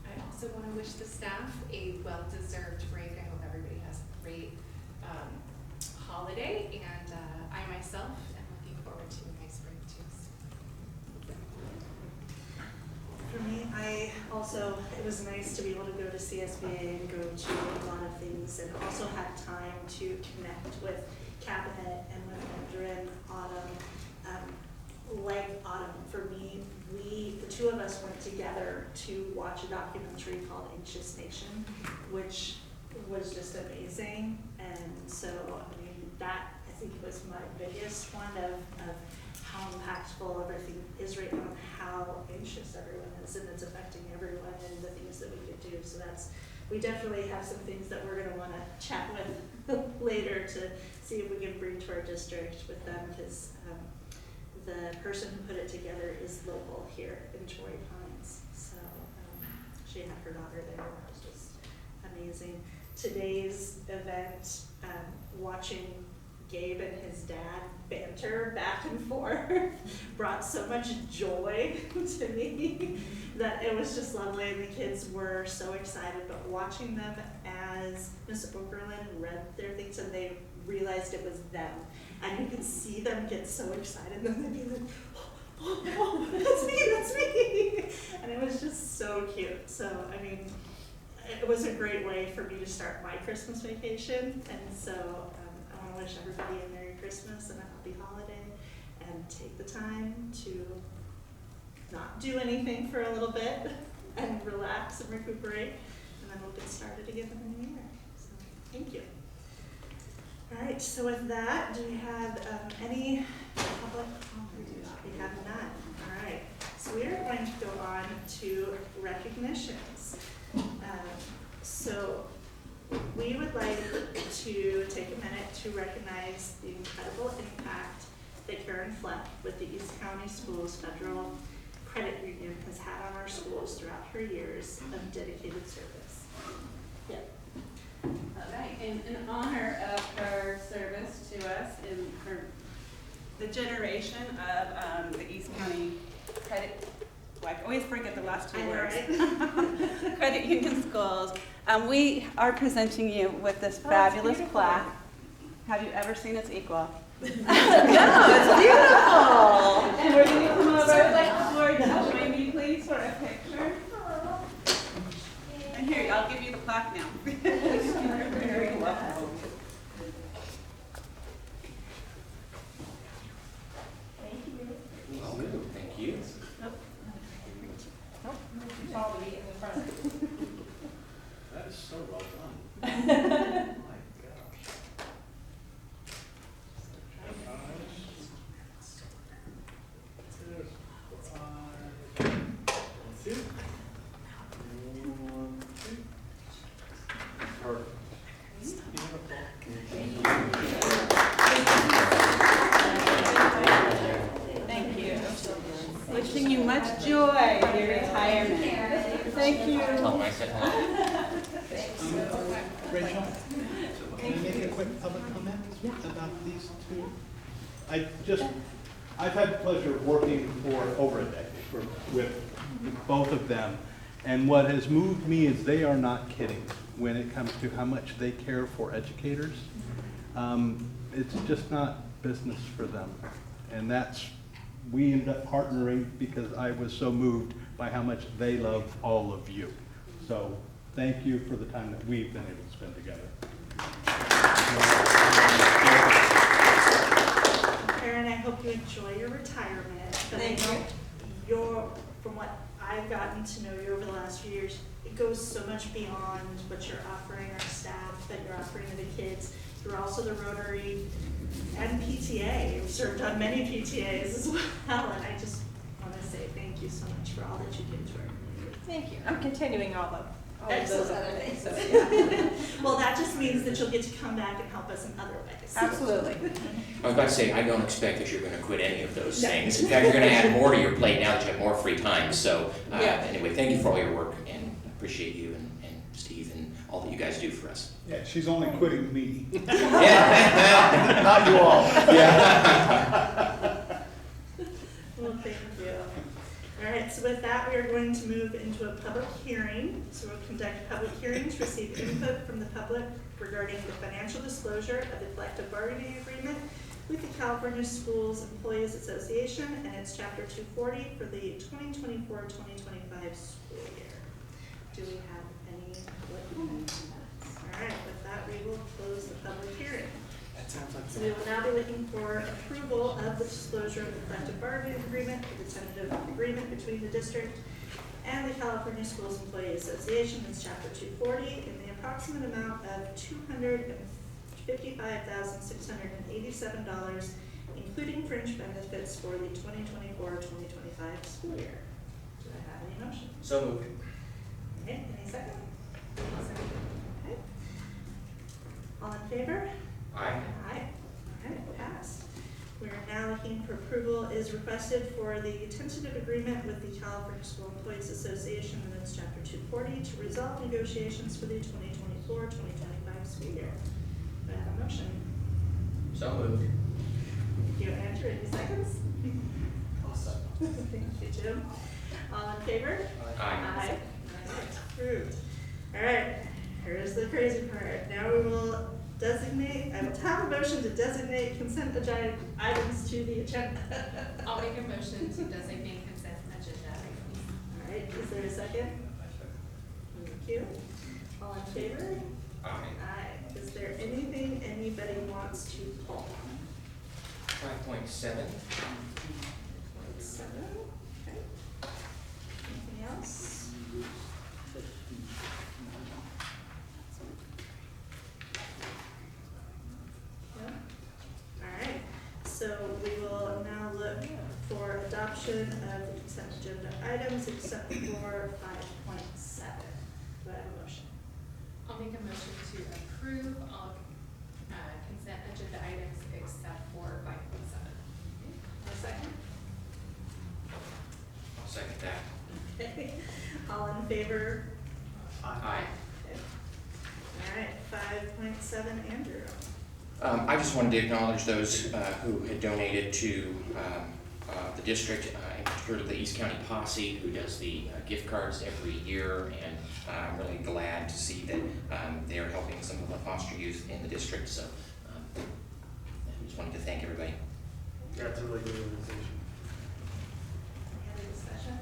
Speaker 13: I also want to wish the staff a well-deserved break. I hope everybody has a great holiday.
Speaker 11: was nice to be able to go to CSBA and go to a lot of things, and also had time to connect with Cabinet and with Mandarin, Autumn. Like Autumn, for me, the two of us went together to watch a documentary called Anxious Nation, which was just amazing. And so, I mean, that I think was my biggest one of how impactful everything is right now, and how anxious everyone is, and it's affecting everyone, and the things that we could do. So we definitely have some things that we're going to want to chat with later to see if we can bring to our district with them, because the person who put it together is local here in Torrey Pines. So she had her daughter there, and it was just amazing. Today's event, watching Gabe and his dad banter back and forth brought so much joy to me that it was just lovely, and the kids were so excited. But watching them as Miss Okerlund read their things and they realized it was them, and you could see them get so excited, and they'd be like, oh, that's me, and it was just so cute. So, I mean, it was a great way for me to start my Christmas vacation, and so I want to wish everybody a Merry Christmas and a happy holiday, and take the time to not do anything for a little bit and relax and recuperate, and then we'll get started again in the new year. So, thank you. All right, so with that, do we have any public comment? We have none. All right, so we are going to go on to recognitions. So we would like to take a minute to recognize the incredible impact that Karen Fleck with the East County Schools Federal Credit Union has had on our schools throughout her years of dedicated service. Yeah.
Speaker 14: All right, in honor of her service to us in the generation of the East County Credit, I always forget the last two words, right? Credit Union Schools, we are presenting you with this fabulous plaque. Have you ever seen its equal? No, it's beautiful. And we're going to come over to join me, please, for a picture. And here, I'll give you the plaque now. You're very welcome.
Speaker 1: Thank you.
Speaker 16: That is so well done.
Speaker 14: Thank you. Wishing you much joy in your retirement. Thank you.
Speaker 1: Tell them I said hello.
Speaker 16: Rachel, can I make a quick public comment about these two? I've had the pleasure of working for over a decade with both of them, and what has moved me is they are not kidding when it comes to how much they care for educators. It's just not business for them, and we ended up partnering because I was so moved by how much they love all of you. So thank you for the time that we've been able to spend together.
Speaker 11: Karen, I hope you enjoy your retirement. But I know from what I've gotten to know you over the last few years, it goes so much beyond what you're offering our staff, that you're offering to the kids. You're also the Rotary and PTA. You've served on many PTAs as well, and I just want to say thank you so much for all that you give to our community.
Speaker 17: Thank you. I'm continuing all of
Speaker 11: Excellent.
Speaker 17: those other things. So, yeah.
Speaker 11: Well, that just means that you'll get to come back and help us in other ways.
Speaker 17: Absolutely.
Speaker 1: I was about to say, I don't expect that you're going to quit any of those things. In fact, you're going to add more to your plate now that you have more free time. So anyway, thank you for all your work, and appreciate you and Steve and all that you guys do for us.
Speaker 18: Yeah, she's only quitting me.
Speaker 1: Yeah.
Speaker 18: Not you all.
Speaker 11: Yeah. Well, thank you. All right, so with that, we are going to move into a public hearing. So we'll conduct public hearings, receive input from the public regarding the financial disclosure of the collective bargaining agreement with the California Schools Employees Association and its Chapter 240 for the 2024-2025 school year. Do we have any public comment on that? All right, with that, we will close the public hearing.
Speaker 1: That sounds like.
Speaker 11: So we will now be looking for approval of the disclosure of the collective bargaining agreement for the tentative agreement between the district and the California Schools Employee Association in Chapter 240 in the approximate amount of $255,687, including fringe benefits for the 2024-2025 school year. Do I have any motion?
Speaker 1: So moved.
Speaker 11: Okay, any second? Okay. All in favor?
Speaker 1: Aye.
Speaker 11: Aye. All right, passed. We are now looking for approval is requested for the tentative agreement with the California School Employees Association in its Chapter 240 to resolve negotiations for the 2024-2025 school year. Do I have a motion?
Speaker 1: So moved.
Speaker 11: Thank you, Andrew. Any seconds?
Speaker 1: Awesome.
Speaker 11: Thank you, Jim. All in favor?
Speaker 1: Aye.
Speaker 11: Aye. All right, approved. All right, here's the crazy part. Now we will designate, I will have a motion to designate consent agenda items to the agenda.
Speaker 13: I'll make a motion to designate consent agenda items.
Speaker 11: All right, is there a second? Thank you. All in favor?
Speaker 1: Aye.
Speaker 11: Aye. Is there anything anybody wants to pull?
Speaker 1: 5.7.
Speaker 11: 7. Okay. Anything else? No? All right. So we will now look for adoption of the consent agenda items except for 5.7. Do I have a motion?
Speaker 13: I'll make a motion to approve all consent agenda items except for 5.7.
Speaker 11: A second?
Speaker 1: I'll second that.
Speaker 11: Okay. All in favor?
Speaker 1: Aye.
Speaker 11: Okay. All right, 5.7, Andrew.
Speaker 1: I just wanted to acknowledge those who had donated to the district, in particular the East County Posse, who does the gift cards every year, and I'm really glad to see that they are helping some of the foster youth in the district. So I just wanted to thank everybody.
Speaker 18: Yeah, it's a really good organization.
Speaker 11: Any other discussion?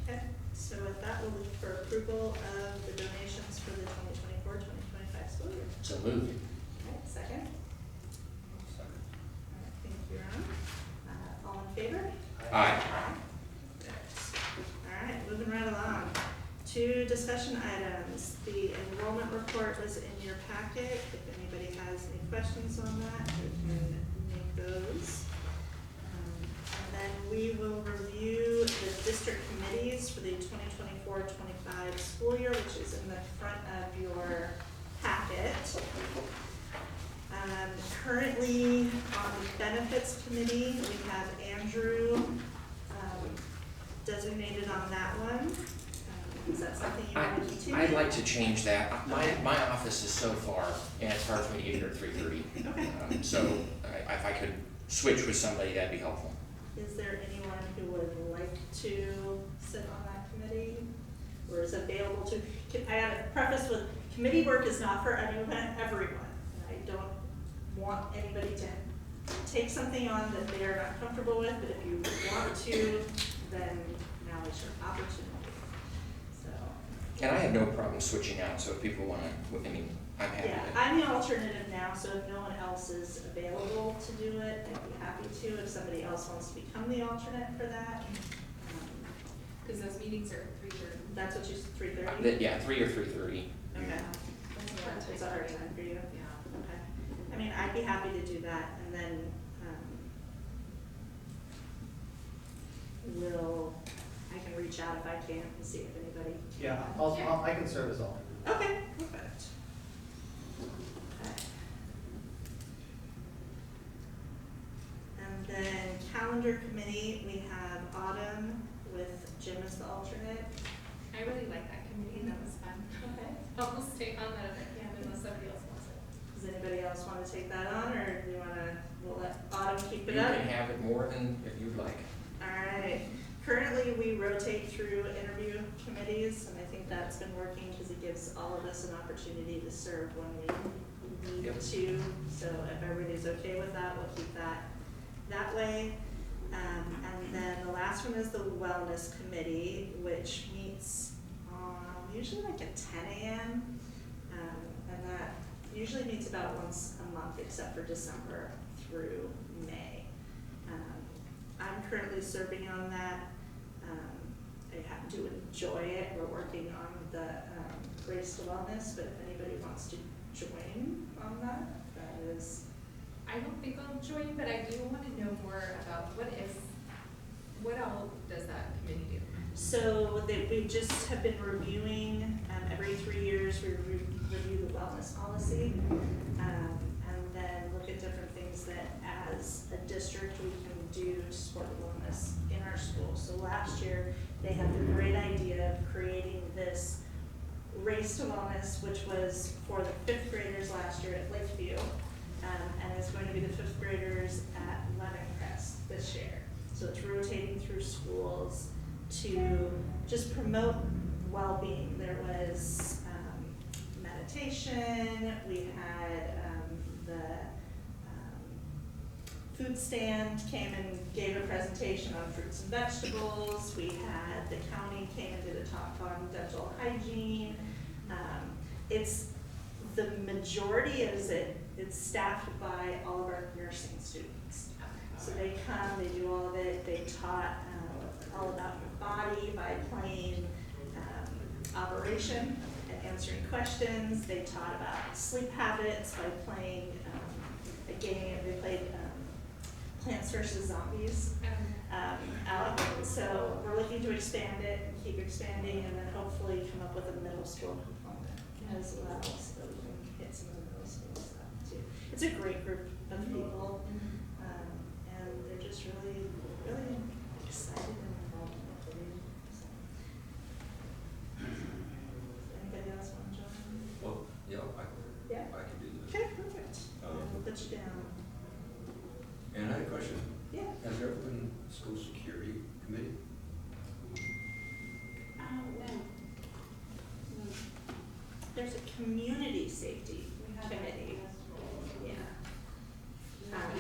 Speaker 11: Okay, so with that, we'll look for approval of the donations for the 2024-2025 school year.
Speaker 1: So moved.
Speaker 11: All right, second? All right, thank you, Ron. All in favor?
Speaker 1: Aye.
Speaker 11: All right, moving right along. 2 discussion items. The enrollment report was in your packet. If anybody has any questions on that, we can make those. And then we will review the district committees for the 2024-25 school year, which is in the front of your packet. Currently on the benefits committee, we have Andrew designated on that one. Is that something you want to continue?
Speaker 1: I'd like to change that. My office is so far, and it's hard for me to get here at 3:30.
Speaker 11: Okay.
Speaker 1: So if I could switch with somebody, that'd be helpful.
Speaker 11: Is there anyone who would like to sit on that committee or is available to? I gotta preface with, committee work is not for everyone. I don't want anybody to take something on that they are not comfortable with, but if you want to, then now is your opportunity. So.
Speaker 1: And I have no problem switching out, so if people want to, I mean, I'm happy
Speaker 11: Yeah,
Speaker 1: to.
Speaker 11: I'm the alternative now, so if no one else is available to do it, I'd be happy to. If somebody else wants to become the alternate for that.
Speaker 13: Because those meetings are at 3:30.
Speaker 11: That's what you said, 3:30?
Speaker 1: Yeah, 3 or 3:30.
Speaker 11: Okay. It's a hard time for you? Yeah. Okay. I mean, I'd be happy to do that, and then, I can reach out if I can and see if anybody.
Speaker 18: Yeah, I can serve as alternate.
Speaker 11: Okay, perfect. Okay. And then calendar committee, we have Autumn with Jim as the alternate.
Speaker 13: I really like that committee. That was fun.
Speaker 11: Okay.
Speaker 13: I'll stay on that if I can unless somebody else wants it.
Speaker 11: Does anybody else want to take that on, or do you want to, we'll let Autumn keep it
Speaker 1: You
Speaker 11: up?
Speaker 1: can have it more than if you'd like.
Speaker 11: All right. Currently, we rotate through interview committees, and I think that's been working because it gives all of us an opportunity to serve when we need to. So if everybody's okay with that, we'll keep that way. And then the last one is the wellness committee, which meets usually like at 10 a.m. And that usually meets about once a month, except for December through May. I'm currently serving on that. I happen to enjoy it. We're working on the Race to Wellness, but if anybody wants to join on that, that is.
Speaker 19: I don't think I'll join, but I do want to know more about what all does that committee do?
Speaker 11: So we just have been reviewing, every 3 years we review the wellness policy, and then look at different things that as a district we can do to support wellness in our school. So last year they had the great idea of creating this Race to Wellness, which was for the 5th graders last year at Lakeview, and it's going to be the 5th graders at Lemoncrest this year. So it's rotating through schools to just promote well-being. There was meditation, we had the food stand came and gave a presentation on fruits and vegetables. We had the county came and did a talk on dental hygiene. It's the majority is it's staffed by all of our nursing students. So they come, they do all of it. They taught all about your body by playing Operation and answering questions. They taught about sleep habits by playing a game. They played Plants vs. Zombies out. So we're looking to expand it and keep expanding, and then hopefully come up with a middle school component as well, so that we can hit some of the middle school stuff too. It's a great group of people, and they're just really, really excited and involved in what they do. So. Anybody else want to join?
Speaker 15: Well, yeah, I can do this.
Speaker 11: Okay, perfect. We'll put you down.
Speaker 15: And I had a question.
Speaker 11: Yeah.
Speaker 15: Has there ever been a school security committee?
Speaker 11: No. There's a community safety committee. Yeah.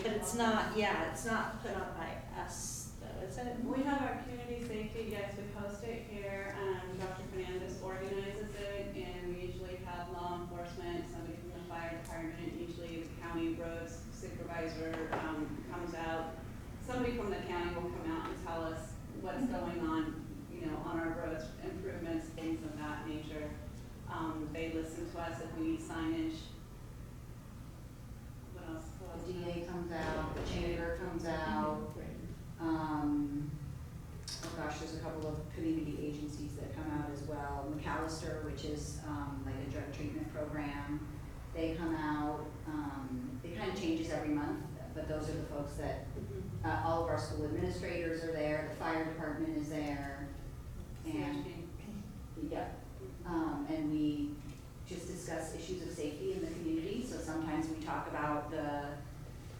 Speaker 11: But it's not, it's not put on by us, though, is it?
Speaker 14: We have our community safety, yes, we host it here, Dr. Fernandez organizes it, and we usually have law enforcement, somebody from the fire department, usually the county roads supervisor comes out. Somebody from the county will come out and tell us what's going on, on our roads, improvements, things of that nature. They listen to us if we need signage. What else?
Speaker 3: The DA comes out, the chamber comes out. Oh gosh, there's a couple of community agencies that come out as well. McAllister, which is like a drug treatment program, they come out. It kind of changes every month, but those are the folks that, all of our school administrators are there, the fire department is there. And, and we just discuss issues of safety in the community. So sometimes we talk about the,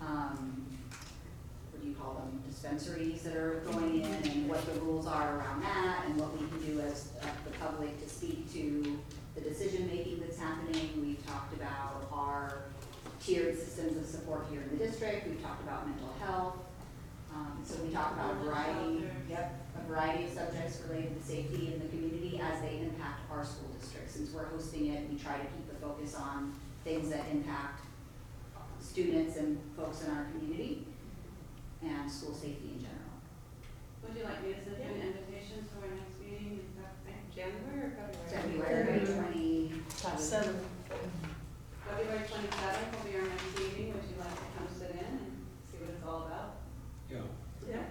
Speaker 3: what do you call them, dispensaries that are going in and what the rules are around that and what we can do as the public to speak to the decision making that's happening. We've talked about our tiered systems of support here in the district. We've talked about mental health. So we talk about a variety of subjects related to safety in the community as they impact our school district. Since we're hosting it, we try to keep the focus on things that impact students and folks in our community and school safety in general.
Speaker 14: Would you like me to send you an invitation to our next meeting in January or
Speaker 3: February 27th.
Speaker 14: February 27th will be our next meeting. Would you like to come sit in and see what it's all about?
Speaker 15: Yeah.
Speaker 11: Yeah.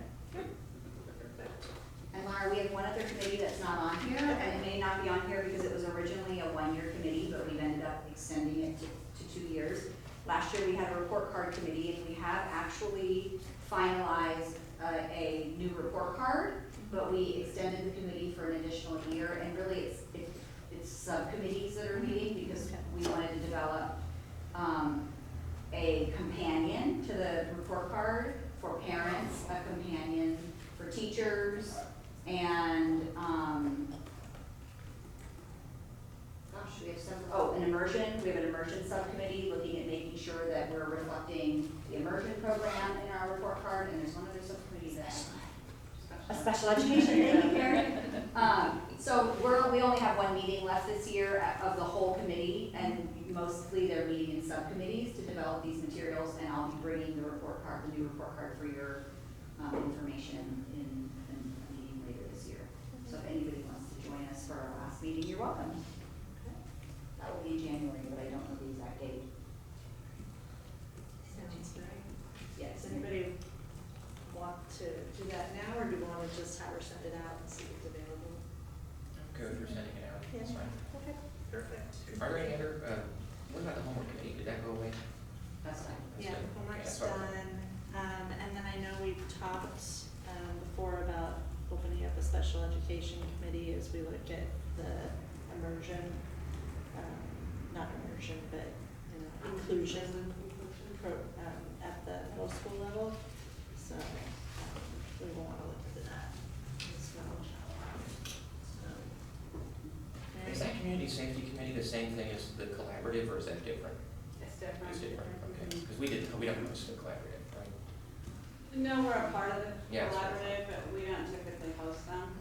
Speaker 3: And Laura, we have one other committee that's not on here, and it may not be on here because it was originally a 1-year committee, but we've ended up extending it to 2 years. Last year we had a report card committee, and we have actually finalized a new report card, but we extended the committee for an additional year, and really it's subcommittees that are meeting because we wanted to develop a companion to the report card for parents, a companion for teachers, and we have an immersion. We have an immersion subcommittee looking at making sure that we're reflecting the immersion program in our report card, and there's one other subcommittee that A special education, thank you, Karen. So we only have one meeting left this year of the whole committee, and mostly they're meeting in subcommittees to develop these materials, and I'll be bringing the report card, the new report card for your information in a meeting later this year. So if anybody wants to join us for our last meeting, you're welcome. That will be in January, but I don't know the exact date.
Speaker 11: Sounds great.
Speaker 3: Yes.
Speaker 11: Does anybody want to do that now, or do we want to just have her send it out and see if it's available?
Speaker 1: I'm good for sending it out.
Speaker 11: Yeah.
Speaker 1: That's fine.
Speaker 11: Okay, perfect.
Speaker 1: Are there any other, what about the homework committee? Did that go away?
Speaker 3: That's fine.
Speaker 11: Yeah,
Speaker 1: good.
Speaker 11: homework's
Speaker 1: Okay, that's what I
Speaker 11: done. And then I know we've talked before about opening up a special education committee as we look at the immersion, not immersion, but inclusion at the middle school level. So we will want to look into that as well. So,
Speaker 1: Is that community safety committee the same thing as the collaborative, or is that different?
Speaker 14: It's different.
Speaker 1: It's different, okay. Because we don't host the collaborative, right?
Speaker 14: No, we're a part of the
Speaker 1: Yeah, that's right.
Speaker 14: collaborative, but we don't typically host them.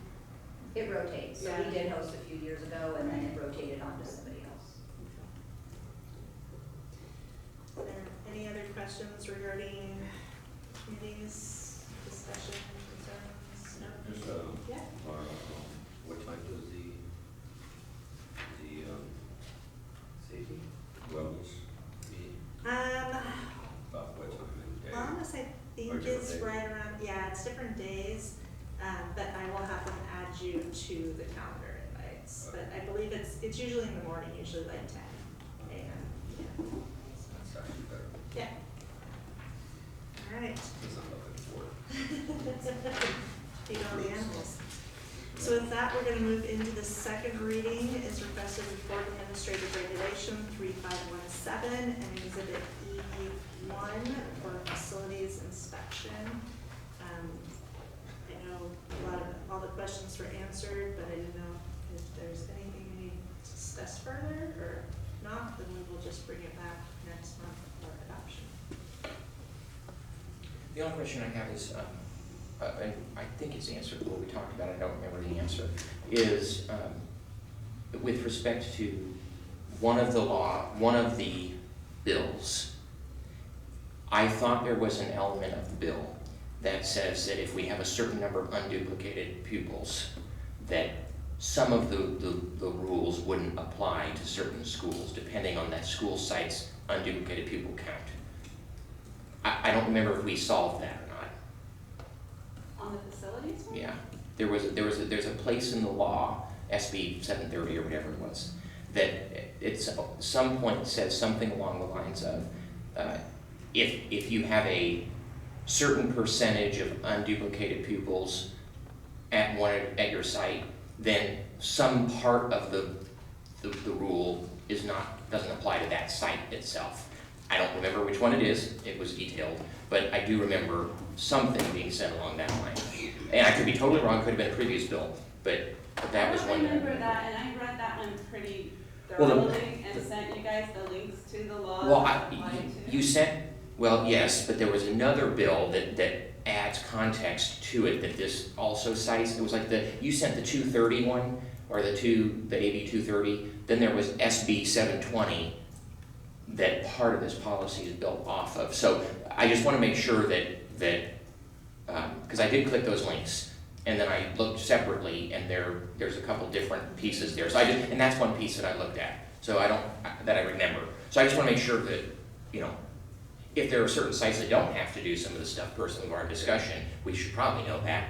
Speaker 3: It rotates. So
Speaker 14: Yeah.
Speaker 3: we did host a few years ago, and then it rotated on to somebody else.
Speaker 11: are there any other questions regarding committees, discussion, concerns? No?
Speaker 15: Just,
Speaker 11: Yeah.
Speaker 15: what time does the safety wellness meet? About what time in the day?
Speaker 11: Wellness, I
Speaker 15: Or
Speaker 11: think
Speaker 15: different
Speaker 11: is
Speaker 15: days?
Speaker 11: right around, yeah, it's different days, but I will have them add you to the calendar invites. But I believe it's usually in the morning, usually like 10 a.m. Yeah.
Speaker 15: That's actually better.
Speaker 11: Yeah. All right.
Speaker 15: Because I'm looking for it.
Speaker 11: Feed all the animals. So with that, we're gonna move into the second reading. It's requested report administrative regulation 3517 and exhibit E1 for facilities inspection. I know all the questions were answered, but I didn't know if there's anything we need to discuss further, or not, then we will just bring it back next month for adoption.
Speaker 1: The only question I have is, and I think it's answered, what we talked about, I don't remember the answer, is with respect to one of the bills, I thought there was an element of the bill that says that if we have a certain number of unduplicated pupils, that some of the rules wouldn't apply to certain schools, depending on that school site's unduplicated pupil count. I don't remember if we solved that or not.
Speaker 14: On the facilities one?
Speaker 1: Yeah, there's a place in the law, SB 730 or whatever it was, that it's some point says something along the lines of, if you have a certain percentage of unduplicated pupils at your site, then some part of the rule doesn't apply to that site itself. I don't remember which one it is, it was detailed, but I do remember something being said along that line. And I could be totally wrong, could have been a previous bill, but that was one.
Speaker 14: I remember that, and I read that one pretty
Speaker 1: Well,
Speaker 14: thoroughly and sent you guys the links to the laws.
Speaker 1: Well, you sent, well, yes, but there was another bill that adds context to it that this also cites. It was like you sent the 230 one, or the AB 230, then there was SB 720 that part of this policy is built off of. So I just want to make sure that because I did click those links, and then I looked separately, and there's a couple different pieces there. So and that's one piece that I looked at. So that I remember. So I just want to make sure that, if there are certain sites that don't have to do some of the stuff personally of our discussion, we should probably know that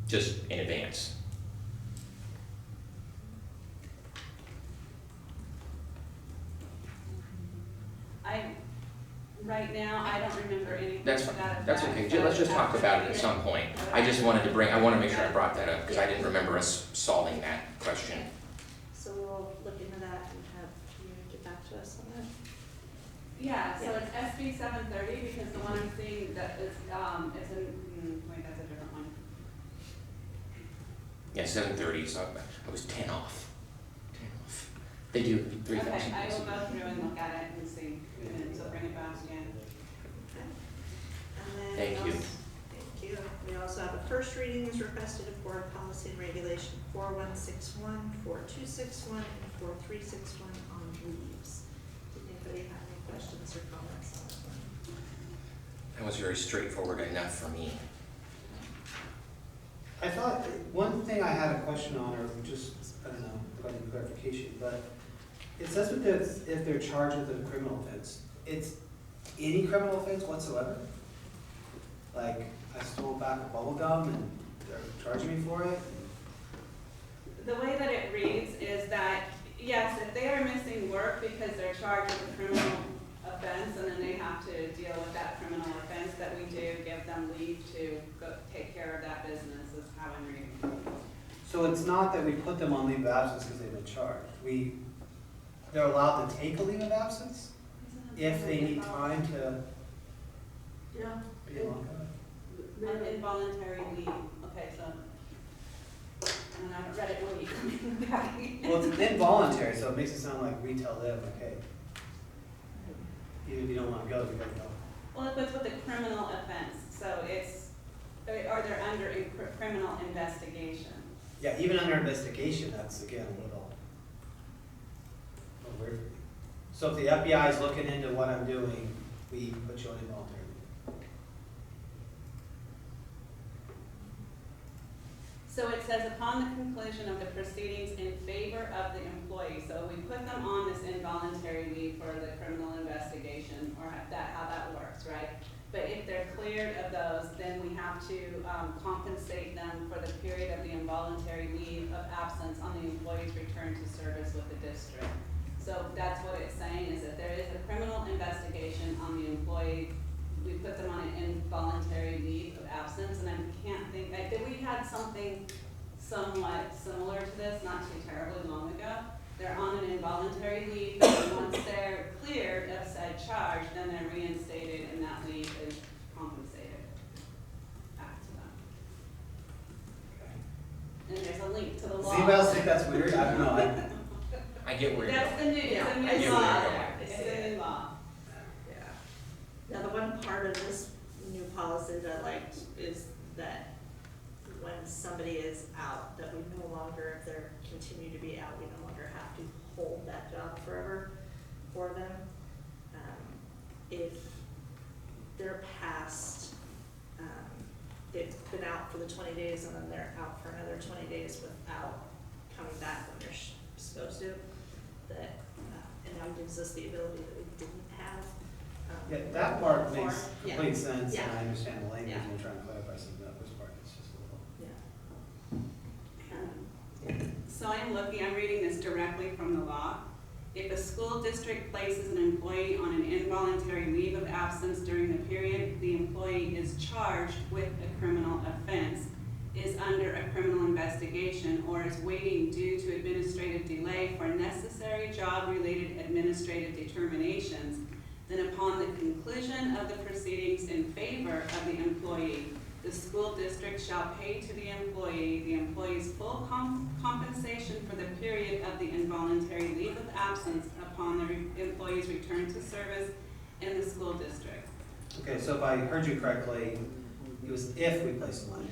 Speaker 1: just in advance.
Speaker 14: Right now, I don't remember anything.
Speaker 1: That's fine. That's okay. Let's just talk about it at some point. I want to make sure I brought that up because I didn't remember us solving that question.
Speaker 11: So we'll look into that and have you get back to us on that.
Speaker 14: Yeah, so it's SB 730 because the one I'm seeing that is, it's in, wait, that's a different one.
Speaker 1: Yeah, 730, so I was 10 off. 10 off. They do 3,000.
Speaker 14: Okay, I will go through and look at it and see, and then so bring it back again.
Speaker 11: And then
Speaker 1: Thank you.
Speaker 11: Thank you. We also have a first first reading is requested of Board Policy and Regulation 4161, 4261, and 4361 on leaves. Did anybody have any questions or comments on this one?
Speaker 1: That was very straightforward enough for me.
Speaker 18: I thought, one thing I had a question on, or just, I don't know, probably clarification, but it says with this, if they're charged with a criminal offense, it's any criminal offense whatsoever? Like, I stole a bag of bubble gum and they're charging me for it?
Speaker 14: The way that it reads is that, yes, if they are missing work because they're charged with a criminal offense and then they have to deal with that criminal offense, that we do give them leave to go take care of that business, is how I'm reading it.
Speaker 18: So it's not that we put them on leave of absence because they've been charged. They're allowed to take a leave of absence if they need time to
Speaker 14: Yeah.
Speaker 18: be locked up.
Speaker 14: An involuntary leave, okay, so, and I haven't read it really.
Speaker 18: Well, it's involuntary, so it makes it sound like we tell them, like, hey, even if you don't want to go, you gotta go.
Speaker 14: Well, it puts with a criminal offense, so it's, or they're under a criminal investigation.
Speaker 18: Yeah, even under investigation, that's again a little weird. So if the FBI is looking into what I'm doing, we put you on involuntary.
Speaker 14: So it says upon the conclusion of the proceedings in favor of the employee, so we put them on this involuntary leave for the criminal investigation, or how that works, right? But if they're cleared of those, then we have to compensate them for the period of the involuntary leave of absence on the employee's return to service with the district. So that's what it's saying, is that there is a criminal investigation on the employee. We put them on an involuntary leave of absence, and I can't think, we had something somewhat similar to this not too terribly long ago. They're on an involuntary leave, and once they're cleared of said charge, then they're reinstated, and that leave is compensated back to them. And there's a link to the law.
Speaker 18: Does anybody else think that's weird? I don't know.
Speaker 1: I get where you're
Speaker 14: That's
Speaker 1: going.
Speaker 14: the new,
Speaker 1: Yeah,
Speaker 14: it's a
Speaker 1: I
Speaker 14: new
Speaker 1: get
Speaker 14: law
Speaker 1: where you're
Speaker 14: there.
Speaker 1: going.
Speaker 14: It's a new law.
Speaker 11: Now, the one part of this new policy that I liked is that when somebody is out, that we no longer, if they're continue to be out, we no longer have to hold that job forever for them. If they're past, they've been out for the 20 days and then they're out for another 20 days without coming back when they're supposed to, that, and now gives us the ability that we didn't have.
Speaker 18: Yeah, that part
Speaker 11: before.
Speaker 18: makes
Speaker 11: Yeah.
Speaker 18: complete sense,
Speaker 11: Yeah.
Speaker 18: and I understand the language,
Speaker 11: Yeah.
Speaker 18: and trying to clarify something that this part, it's just a little.
Speaker 14: So I'm reading this directly from the law. If a school district places an employee on an involuntary leave of absence during the period the employee is charged with a criminal offense, is under a criminal investigation, or is waiting due to administrative delay for necessary job-related administrative determinations, then upon the conclusion of the proceedings in favor of the employee, the school district shall pay to the employee's full compensation for the period of the involuntary leave of absence upon the employee's return to service in the school district.
Speaker 18: Okay, so if I heard you correctly, it was if we place them on.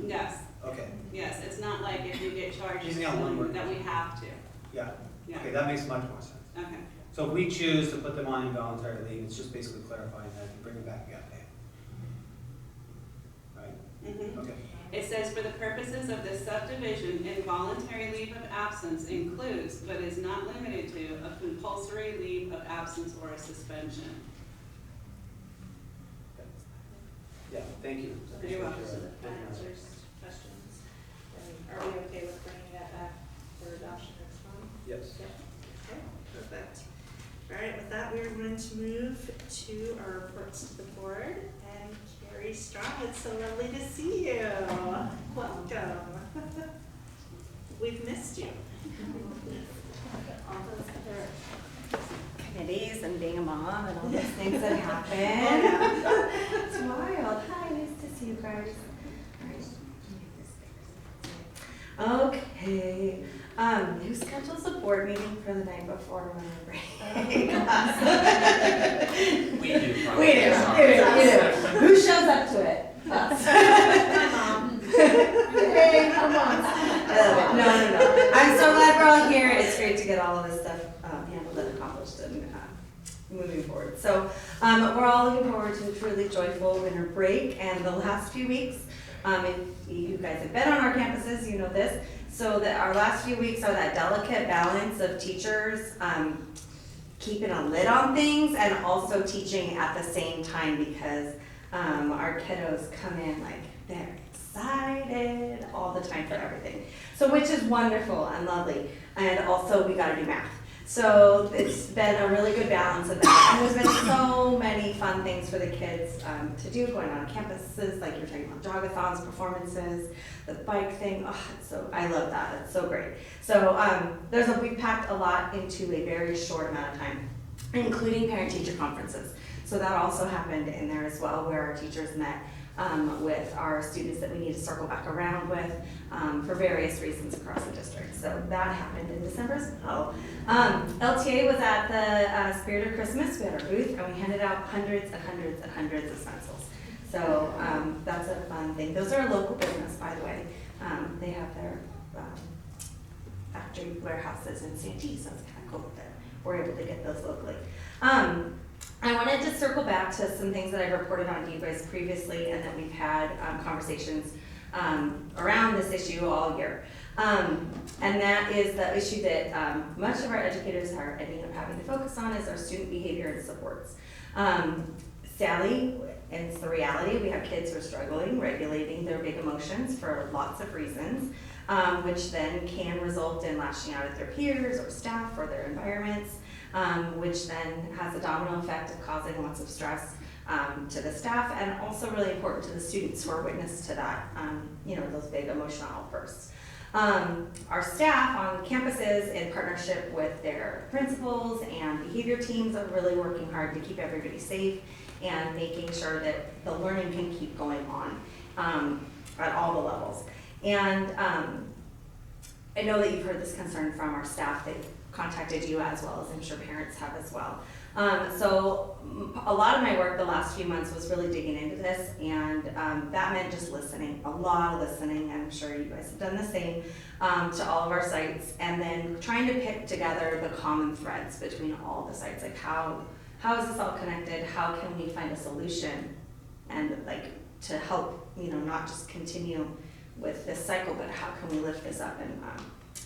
Speaker 14: Yes.
Speaker 18: Okay.
Speaker 14: Yes, it's not like if you get charged
Speaker 18: Using that one word.
Speaker 14: that we have to.
Speaker 18: Yeah.
Speaker 14: Yeah.
Speaker 18: Okay, that makes much more sense.
Speaker 14: Okay.
Speaker 18: So if we choose to put them on involuntary leave, it's just basically clarifying that if you bring them back, you got to pay. Right?
Speaker 14: Mhm.
Speaker 18: Okay.
Speaker 14: It says, for the purposes of this subdivision, involuntary leave of absence includes, but is not limited to, a compulsory leave of absence or a suspension.
Speaker 18: Yeah, thank you.
Speaker 11: You're welcome.
Speaker 18: Appreciate
Speaker 11: So
Speaker 18: your-
Speaker 11: that answers questions. And are we okay with bringing that back for adoption next month?
Speaker 18: Yes.
Speaker 11: Yep. Okay, perfect. All right, with that, we are going to move to our reports to the board. And Carrie Strong, it's so lovely to see you. Welcome. We've missed you.
Speaker 20: All those other committees and being a mom and all those things that happen. It's wild. Hi, nice to see you guys. All right. Okay. Who schedules a board meeting for the night before when we're break?
Speaker 1: We do.
Speaker 20: We do. You do. Who shows up to it? Us.
Speaker 11: My mom.
Speaker 20: love it. No. I'm so glad we're all here. It's great to get all of this stuff handled and accomplished and moving forward. So we're all looking forward to a truly joyful winter break and the last few weeks. If you guys have been on our campuses, you know this. So that our last few weeks are that delicate balance of teachers keeping a lid on things and also teaching at the same time, because our kiddos come in like they're excited all the time for everything. So which is wonderful and lovely. And also we gotta do math. So it's been a really good balance of that. And there's been so many fun things for the kids to do going on campuses, like you're talking about jogathons, performances, the bike thing. Oh, so I love that. It's so great. So we packed a lot into a very short amount of time, including parent-teacher conferences. So that also happened in there as well, where our teachers met with our students that we need to circle back around with for various reasons across the district. So that happened in December as well. LTA was at the Spirit of Christmas. We had our booth and we handed out hundreds and hundreds and hundreds of stencils. So that's a fun thing. Those are a local business, by the way. They have their factory warehouses in Santee, so it's kind of cool that we're able to get those locally. I wanted to circle back to some things that I've reported on to you guys previously and that we've had conversations around this issue all year. And that is the issue that much of our educators are ending up having to focus on is our student behavior and supports. Sally, and it's the reality, we have kids who are struggling regulating their big emotions for lots of reasons, which then can result in lashing out at their peers or staff or their environments. Which then has a domino effect of causing lots of stress to the staff and also really important to the students who are witness to that, those big emotional outbursts. Our staff on campuses in partnership with their principals and behavior teams are really working hard to keep everybody safe and making sure that the learning can keep going on at all the levels. And I know that you've heard this concern from our staff. They've contacted you as well as I'm sure parents have as well. So a lot of my work the last few months was really digging into this, and that meant just listening, a lot of listening. I'm sure you guys have done the same to all of our sites, and then trying to pick together the common threads between all the sites, like how is this all connected? How can we find a solution and to help, not just continue with this cycle, but how can we lift this up and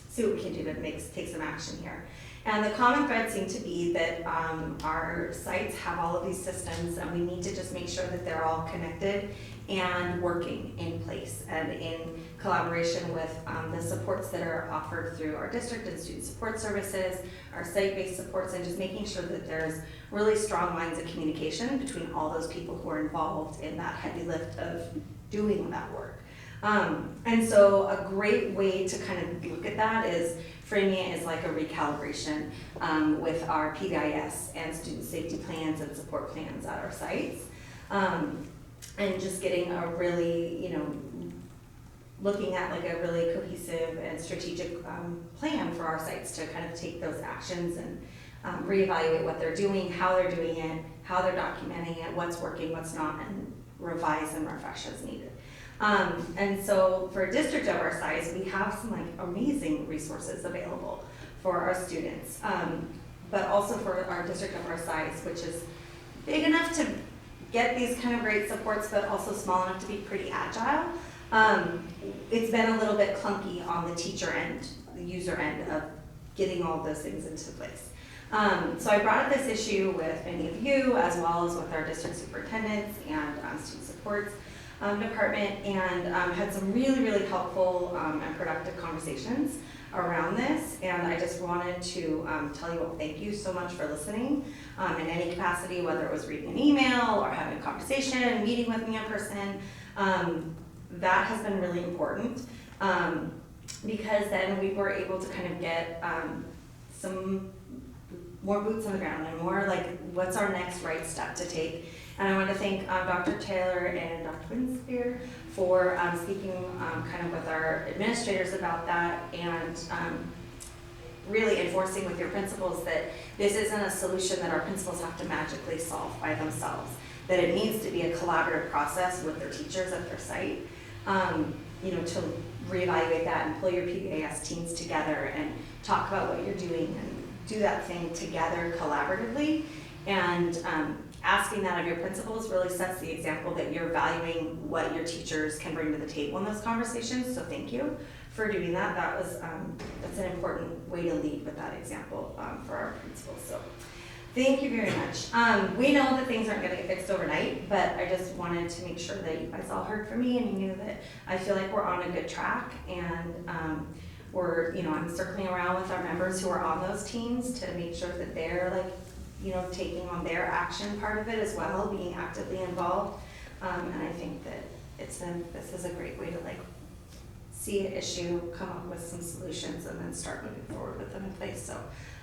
Speaker 20: see what we can do to take some action here. And the common thread seemed to be that our sites have all of these systems and we need to just make sure that they're all connected and working in place and in collaboration with the supports that are offered through our district and student support services, our site-based supports, and just making sure that there's really strong lines of communication between all those people who are involved in that heavy lift of doing that work. And so a great way to kind of look at that is framing it as like a recalibration with our PBIS and student safety plans and support plans at our sites. And just getting a really, looking at like a really cohesive and strategic plan for our sites to kind of take those actions and reevaluate what they're doing, how they're doing it, how they're documenting it, what's working, what's not, and revise and refresh as needed. And so for a district of our size, we have some amazing resources available for our students, but also for our district of our size, which is big enough to get these kind of great supports, but also small enough to be pretty agile. It's been a little bit clunky on the teacher end, the user end of getting all of those things into place. So I brought up this issue with many of you, as well as with our district superintendents and student supports department, and had some really, really helpful and productive conversations around this. And I just wanted to tell you all thank you so much for listening in any capacity, whether it was reading an email or having a conversation, meeting with me in person. That has been really important because then we were able to kind of get some more boots on the ground and more what's our next right step to take. And I want to thank Dr. Taylor and Dr. Winspear for speaking kind of with our administrators about that and really enforcing with your principals that this isn't a solution that our principals have to magically solve by themselves, that it needs to be a collaborative process with their teachers at their site. to reevaluate that and pull your PBAS teams together and talk about what you're doing and do that thing together collaboratively. And asking that of your principals really sets the example that you're valuing what your teachers can bring to the table in those conversations. So thank you for doing that. That's an important way to lead with that example for our principals. So thank you very much. We know that things aren't going to get fixed overnight, but I just wanted to make sure that you guys all heard from me and you knew that I feel like we're on a good track, and I'm circling around with our members who are on those teams to make sure that they're taking on their action part of it as well, being actively involved. And I think that this is a great way to see an issue, come up with some solutions, and then start moving forward with them in place. So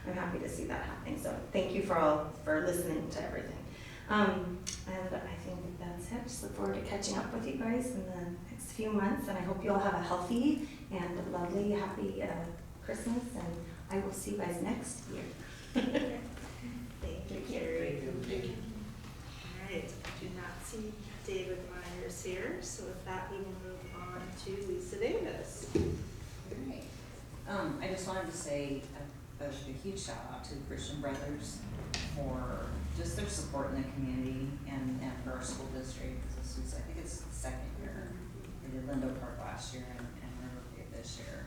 Speaker 20: I'm happy to see that happening. So thank you for listening to everything. And I think that's it. Just look forward to catching up with you guys in the next few months, and I hope you all have a healthy and lovely, happy Christmas, and I will see you guys next year.
Speaker 11: Thank you, Carrie. Thank you. All right, I do not see David Myers here, so with that, we will move on to Lisa Davis.
Speaker 21: All right. I just wanted to say a huge shout out to the Christian Brothers for just their support in the community and for our school district. This was, I think it's the second year. We did Lindo Park last year and Riverview this year.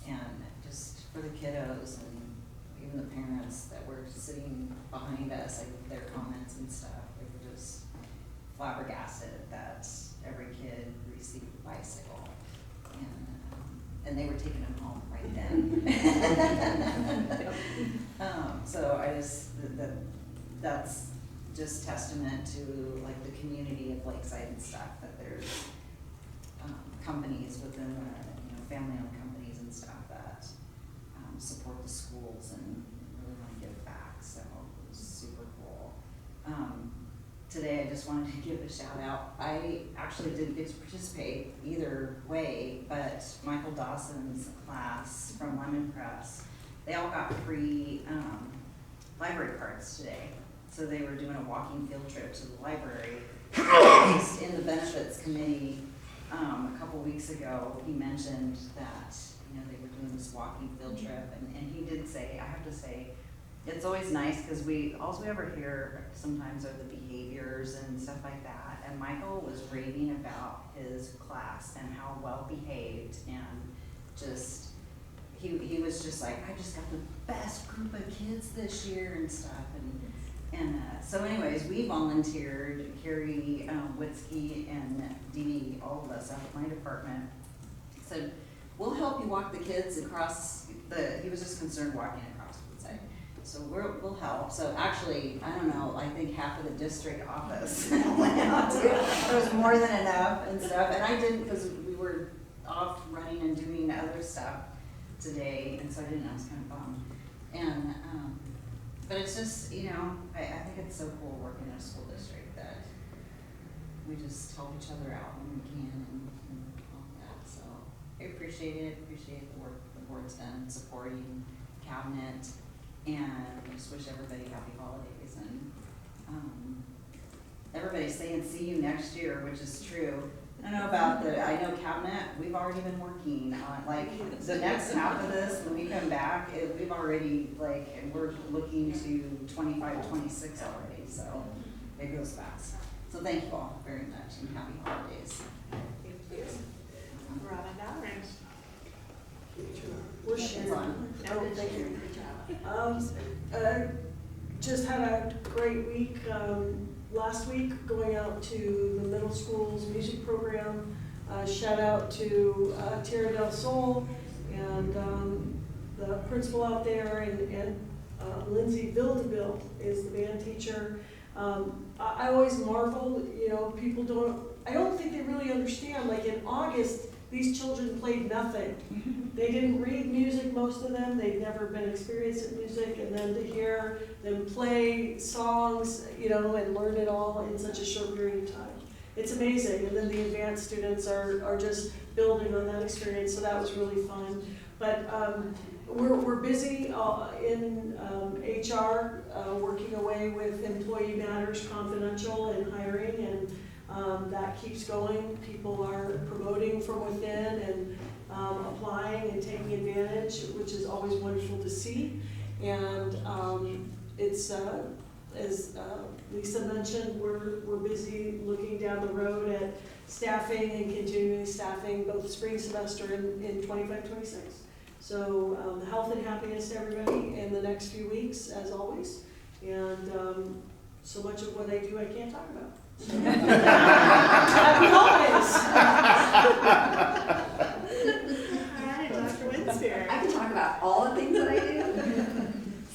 Speaker 21: And just for the kiddos and even the parents that were sitting behind us, their comments and stuff, they were just flabbergasted that every kid received a bicycle. And they were taking them home right then. So that's just testament to the community of Lakeside and stuff, that there's companies within the family-owned companies and stuff that support the schools and really want to give back. So it was super cool. Today I just wanted to give a shout out. I actually didn't get to participate either way, but Michael Dawson's class from Lemon Press, they all got free library cards today. So they were doing a walking field trip to the library. In the benefits committee a couple weeks ago, he mentioned that they were doing this walking field trip, and he did say, I have to say, it's always nice because all we ever hear sometimes are the behaviors and stuff like that. And Michael was raving about his class and how well behaved, and just he was just like, I just got the best group of kids this year and stuff. And so anyways, we volunteered, Carrie Witzke and Dee Dee, all of us out of my department, said, we'll help you walk the kids across he was just concerned walking across Woodside. So we'll help. So actually, I don't know, I think half of the district office went out too. There was more than enough and stuff. And I didn't, because we were off running and doing other stuff today, and so I didn't. I was kind of bummed. And but it's just, I think it's so cool working in a school district that we just help each other out when we can and all that. So I appreciate it. Appreciate the work the board's done supporting cabinet, and I just wish everybody happy holidays. And everybody's saying see you next year, which is true. I know cabinet, we've already been working on the next half of this. When we come back, we've already and we're looking to 25, 26 already. So it goes fast. So thank you all very much and happy holidays.
Speaker 11: Thank you. Robin Dowland.
Speaker 22: We're Sharon.
Speaker 11: Oh, thank you.
Speaker 22: Just had a great week. Last week, going out to the middle school's music program. Shout out to Tierra del Sol and the principal out there, and Lindsay Vildeville is the band teacher. I always marvel, people I don't think they really understand, in August, these children played nothing. They didn't read music, most of them. They'd never been experienced in music, and then to hear them play songs, and learn it all in such a short period of time. It's amazing. And then the advanced students are just building on that experience, so that was really fun. But we're busy in HR, working away with Employee Matters Confidential and hiring, and That keeps going. People are promoting from within and applying and taking advantage, which is always wonderful to see. And it's, as Lisa mentioned, we're busy looking down the road at staffing and continuing staffing both spring semester in 25-26. So health and happiness to everybody in the next few weeks, as always. And so much of what I do I can't talk about. Happy holidays!
Speaker 4: Dr. Winston. I can talk about all the things that I do.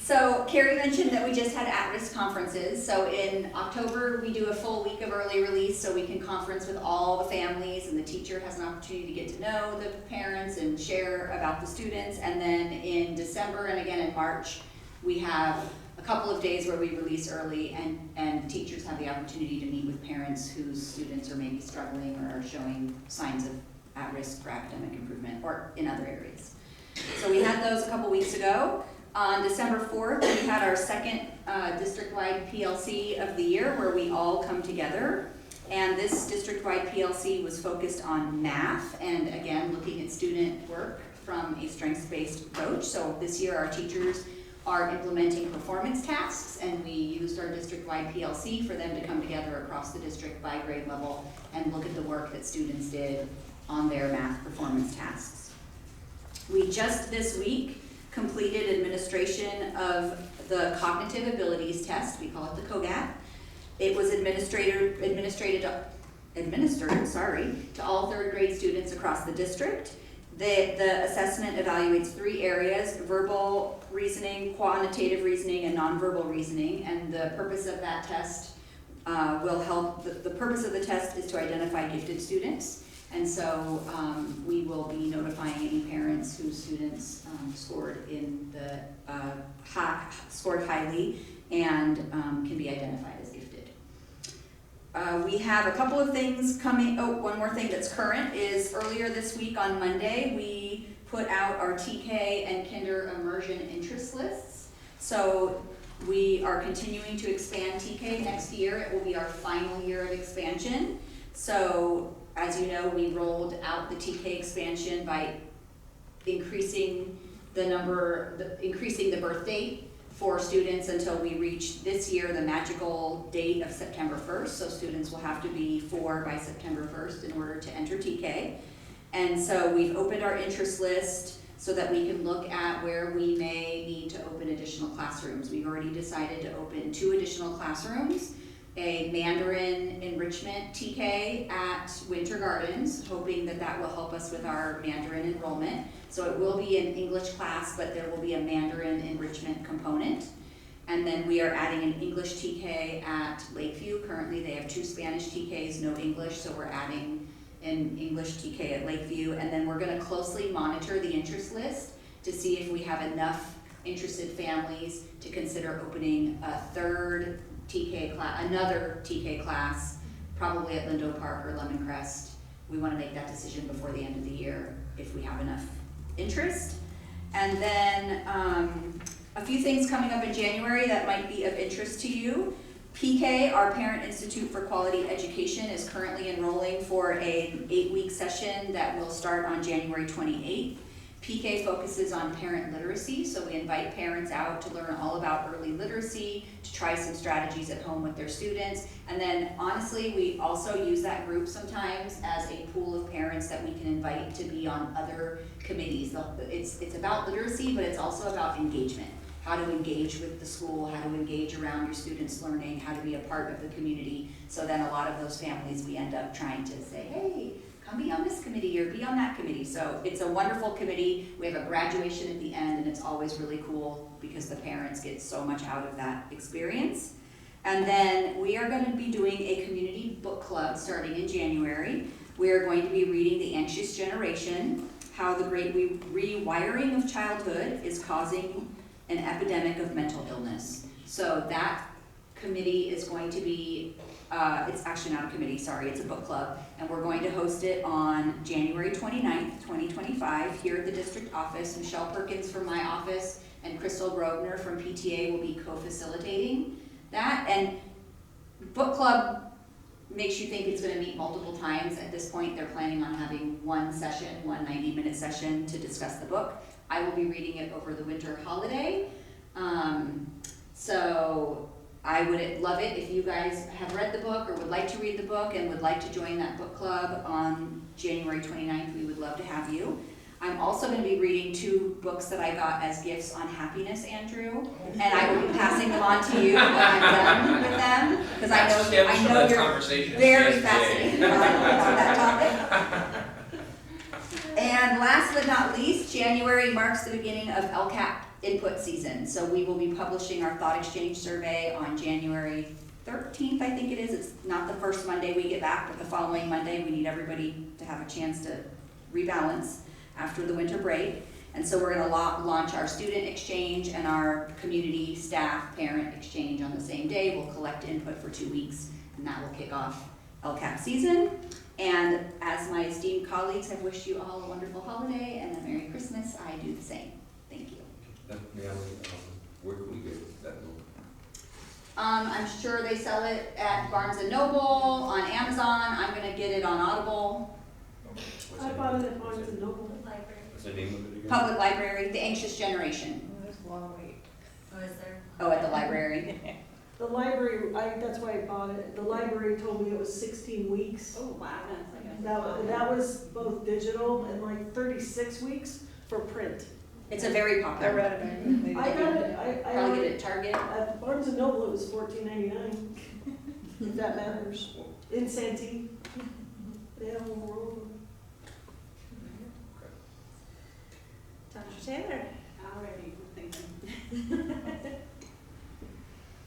Speaker 4: So Carrie mentioned that we just had at-risk conferences. So in October, we do a full week of early release so we can conference with all the families and the teacher has an opportunity to get to know the parents and share about the students. And then in December and again in March, we have a couple of days where we release early and teachers have the opportunity to meet with parents whose students are maybe struggling or are showing signs of at risk for academic improvement or in other areas. So we had those a couple weeks ago. On December 4th, we had our second district-wide PLC of the year where we all come together. And this district-wide PLC was focused on math and again, looking at student work from a strengths-based approach. So this year our teachers are implementing performance tasks and we used our district-wide PLC for them to come together across the district by grade level and look at the work that students did on their math performance tasks. We just this week completed administration of the cognitive abilities test. We call it the COGAT. It was administered to all third grade students across the district. The assessment evaluates 3 areas: verbal reasoning, quantitative reasoning, and nonverbal reasoning. And the purpose of that test will help. The purpose of the test is to identify gifted students. And so we will be notifying any parents whose students scored highly and can be identified as gifted. We have a couple of things coming. Oh, one more thing that's current is earlier this week on Monday, we put out our TK and Kinder immersion interest lists. So we are continuing to expand TK next year. It will be our final year of expansion. So as you know, we rolled out the TK expansion by increasing the birth date for students until we reach this year the magical date of September 1st. So students will have to be 4 by September 1st in order to enter TK. And so we've opened our interest list so that we can look at where we may need to open additional classrooms. We've already decided to open 2 additional classrooms, a Mandarin enrichment TK at Winter Gardens, hoping that that will help us with our Mandarin enrollment. So it will be an English class, but there will be a Mandarin enrichment component. And then we are adding an English TK at Lakeview. Currently they have 2 Spanish TKs, no English, so we're adding an English TK at Lakeview. And then we're gonna closely monitor the interest list to see if we have enough interested families to consider opening a third TK class, another TK class, probably at Lindo Park or Lemoncrest. We want to make that decision before the end of the year if we have enough interest. And then a few things coming up in January that might be of interest to you. PK, our Parent Institute for Quality Education, is currently enrolling for an 8-week session that will start on January 28th. PK focuses on parent literacy, so we invite parents out to learn all about early literacy, to try some strategies at home with their students, and then honestly, we also use that group sometimes as a pool of parents that we can invite to be on other committees. It's about literacy, but it's also about engagement. How to engage with the school, how to engage around your students' learning, how to be a part of the community. So then a lot of those families, we end up trying to say, hey, come be on this committee or be on that committee. So it's a wonderful committee. We have a graduation at the end and it's always really cool because the parents get so much out of that experience. And then we are going to be doing a community book club starting in January. We are going to be reading The Anxious Generation, How the Great Rewiring of Childhood is Causing an Epidemic of Mental Illness. So that committee is going to be, it's actually not a committee, sorry, it's a book club, and we're going to host it on January 29th, 2025 here at the district office. Michelle Perkins from my office and Crystal Grosvenor from PTA will be co-facilitating that. And book club makes you think it's gonna meet multiple times. At this point, they're planning on having one session, one 90-minute session to discuss the book. I will be reading it over the winter holiday. So I would love it if you guys have read the book or would like to read the book and would like to join that book club on January 29th. We would love to have you. I'm also going to be reading 2 books that I got as gifts on happiness, Andrew, and I will be passing them on to you when I'm done with them, because I know you're very fascinated on that topic. And last but not least, January marks the beginning of LCAP input season. So we will be publishing our thought exchange survey on January 13th, I think it is. It's not the first Monday we get back, but the following Monday. We need everybody to have a chance to rebalance after the winter break. And so we're going to launch our student exchange and our community staff parent exchange on the same day. We'll collect input for 2 weeks, and that will kick off LCAP season. And as my esteemed colleagues have wished you all a wonderful holiday and a Merry Christmas, I do the same. Thank you.
Speaker 15: Where can we get that book?
Speaker 4: I'm sure they sell it at Barnes & Noble, on Amazon. I'm going to get it on Audible.
Speaker 22: I bought it at Barnes & Noble.
Speaker 15: What's the name of it again?
Speaker 4: Public Library, The Anxious Generation.
Speaker 17: There's a long wait.
Speaker 20: Oh, is there?
Speaker 4: Oh, at the library.
Speaker 22: The library, that's why I bought it. The library told me it was 16 weeks.
Speaker 14: Oh, wow.
Speaker 22: That was both digital and like 36 weeks for print.
Speaker 4: It's a very popular.
Speaker 17: I read about it.
Speaker 22: I got it. I
Speaker 4: Probably get it at Target.
Speaker 22: At Barnes & Noble, it was $14.99. If that matters. In Santee. Yeah, we're over.
Speaker 14: Dr. Taylor. Alrighty, thinking.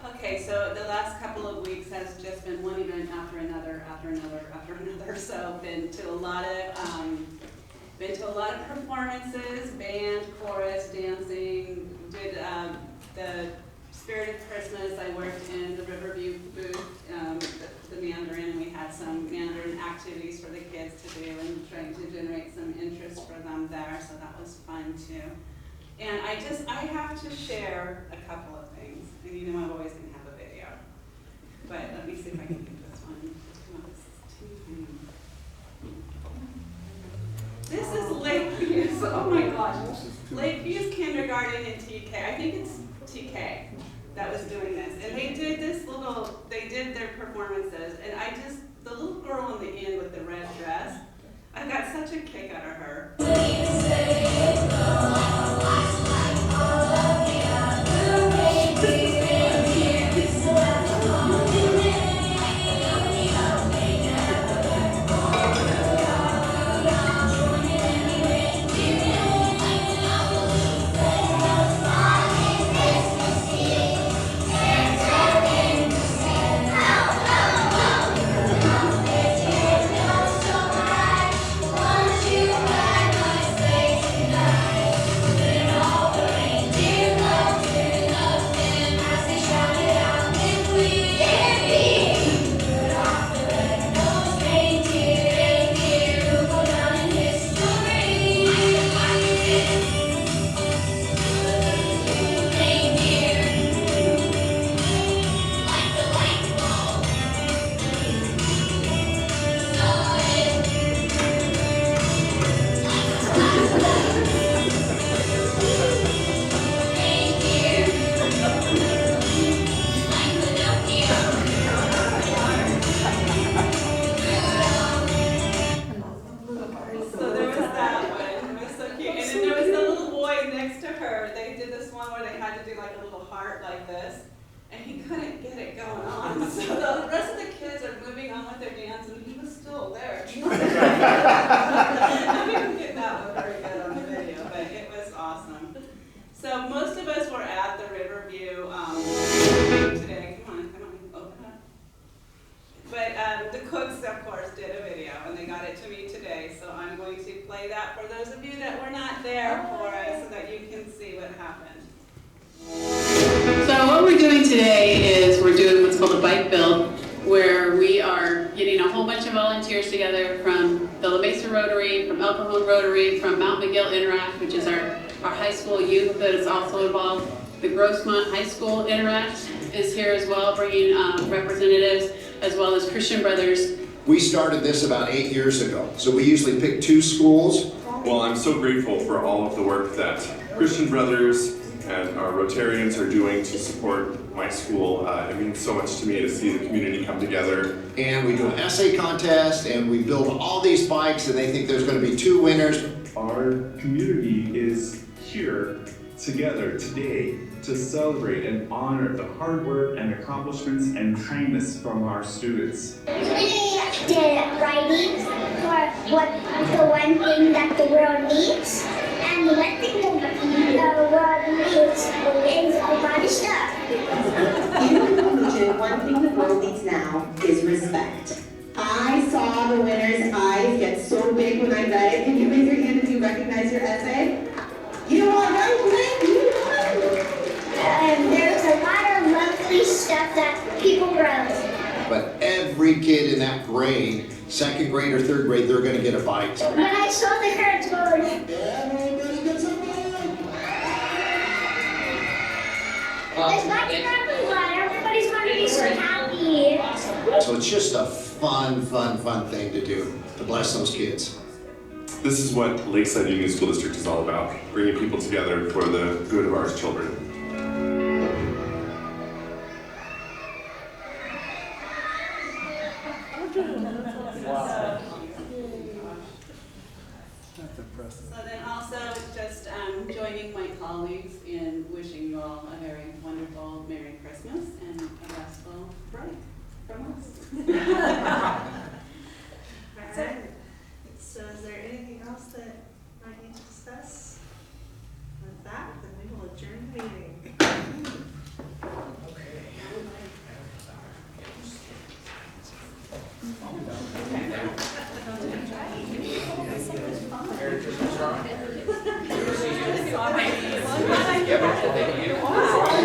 Speaker 14: Okay, so the last couple of weeks has just been one event after another, after another, after another. So been to a lot of performances, band, chorus, dancing. Did the Spirit of Christmas. I worked in the Riverview booth, the Mandarin, and we had some Mandarin activities for the kids to do and trying to generate some interest for them there. So that was fun too. And I have to share a couple of things. And you know I'm always going to have a video. But let me see if I can get this one. Come on, this is too tiny. This is Lakeview's, oh my gosh. Lakeview's kindergarten in TK. I think it's TK that was doing this. And they did their performances. And the little girl in the end with the red dress, I got such a kick out of her.
Speaker 5: High School Interact is here as well, bringing representatives
Speaker 8: as well as Christian Brothers.
Speaker 5: We started this about 8 years ago, so we usually pick 2 schools.
Speaker 7: Well, I'm so grateful for all of the work that Christian Brothers and our Rotarians are doing to support my school. It means so much to me to see the community come together.
Speaker 5: And we do an essay contest, and we build all these bikes, and they think there's going to be 2 winners.
Speaker 7: Our community is here together today to celebrate and honor the hard work and accomplishments and kindness from our students.
Speaker 6: We did writing for what the one thing that the world needs, and the one thing the world needs is a lot of stuff.
Speaker 3: In conclusion, one thing the world needs now is respect. I saw the winner's eyes get so big when I read it. Can you raise your hand if you recognize your essay? You are right, Lynn, you won!
Speaker 6: And there's a lot of lovely stuff that people wrote.
Speaker 5: But every kid in that grade, 2nd grade or 3rd grade, they're going to get a bike.
Speaker 6: When I saw the cartoon, there's lots of everyone. Everybody's going to be so happy.
Speaker 5: So it's just a fun thing to do, to bless those kids.
Speaker 7: This is what Lakeside Union School District is all about, bringing people together for the good of our children.
Speaker 14: Wow. That's impressive. So then also just joining my colleagues in wishing you all a very wonderful Merry Christmas and a restful break from us.
Speaker 11: Alright, so is there anything else that I need to discuss? With that, then we will adjourn the meeting.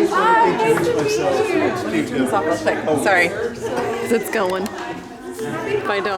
Speaker 23: Hi, nice to meet you. Turn this off real quick. Sorry, because it's going. If I don't.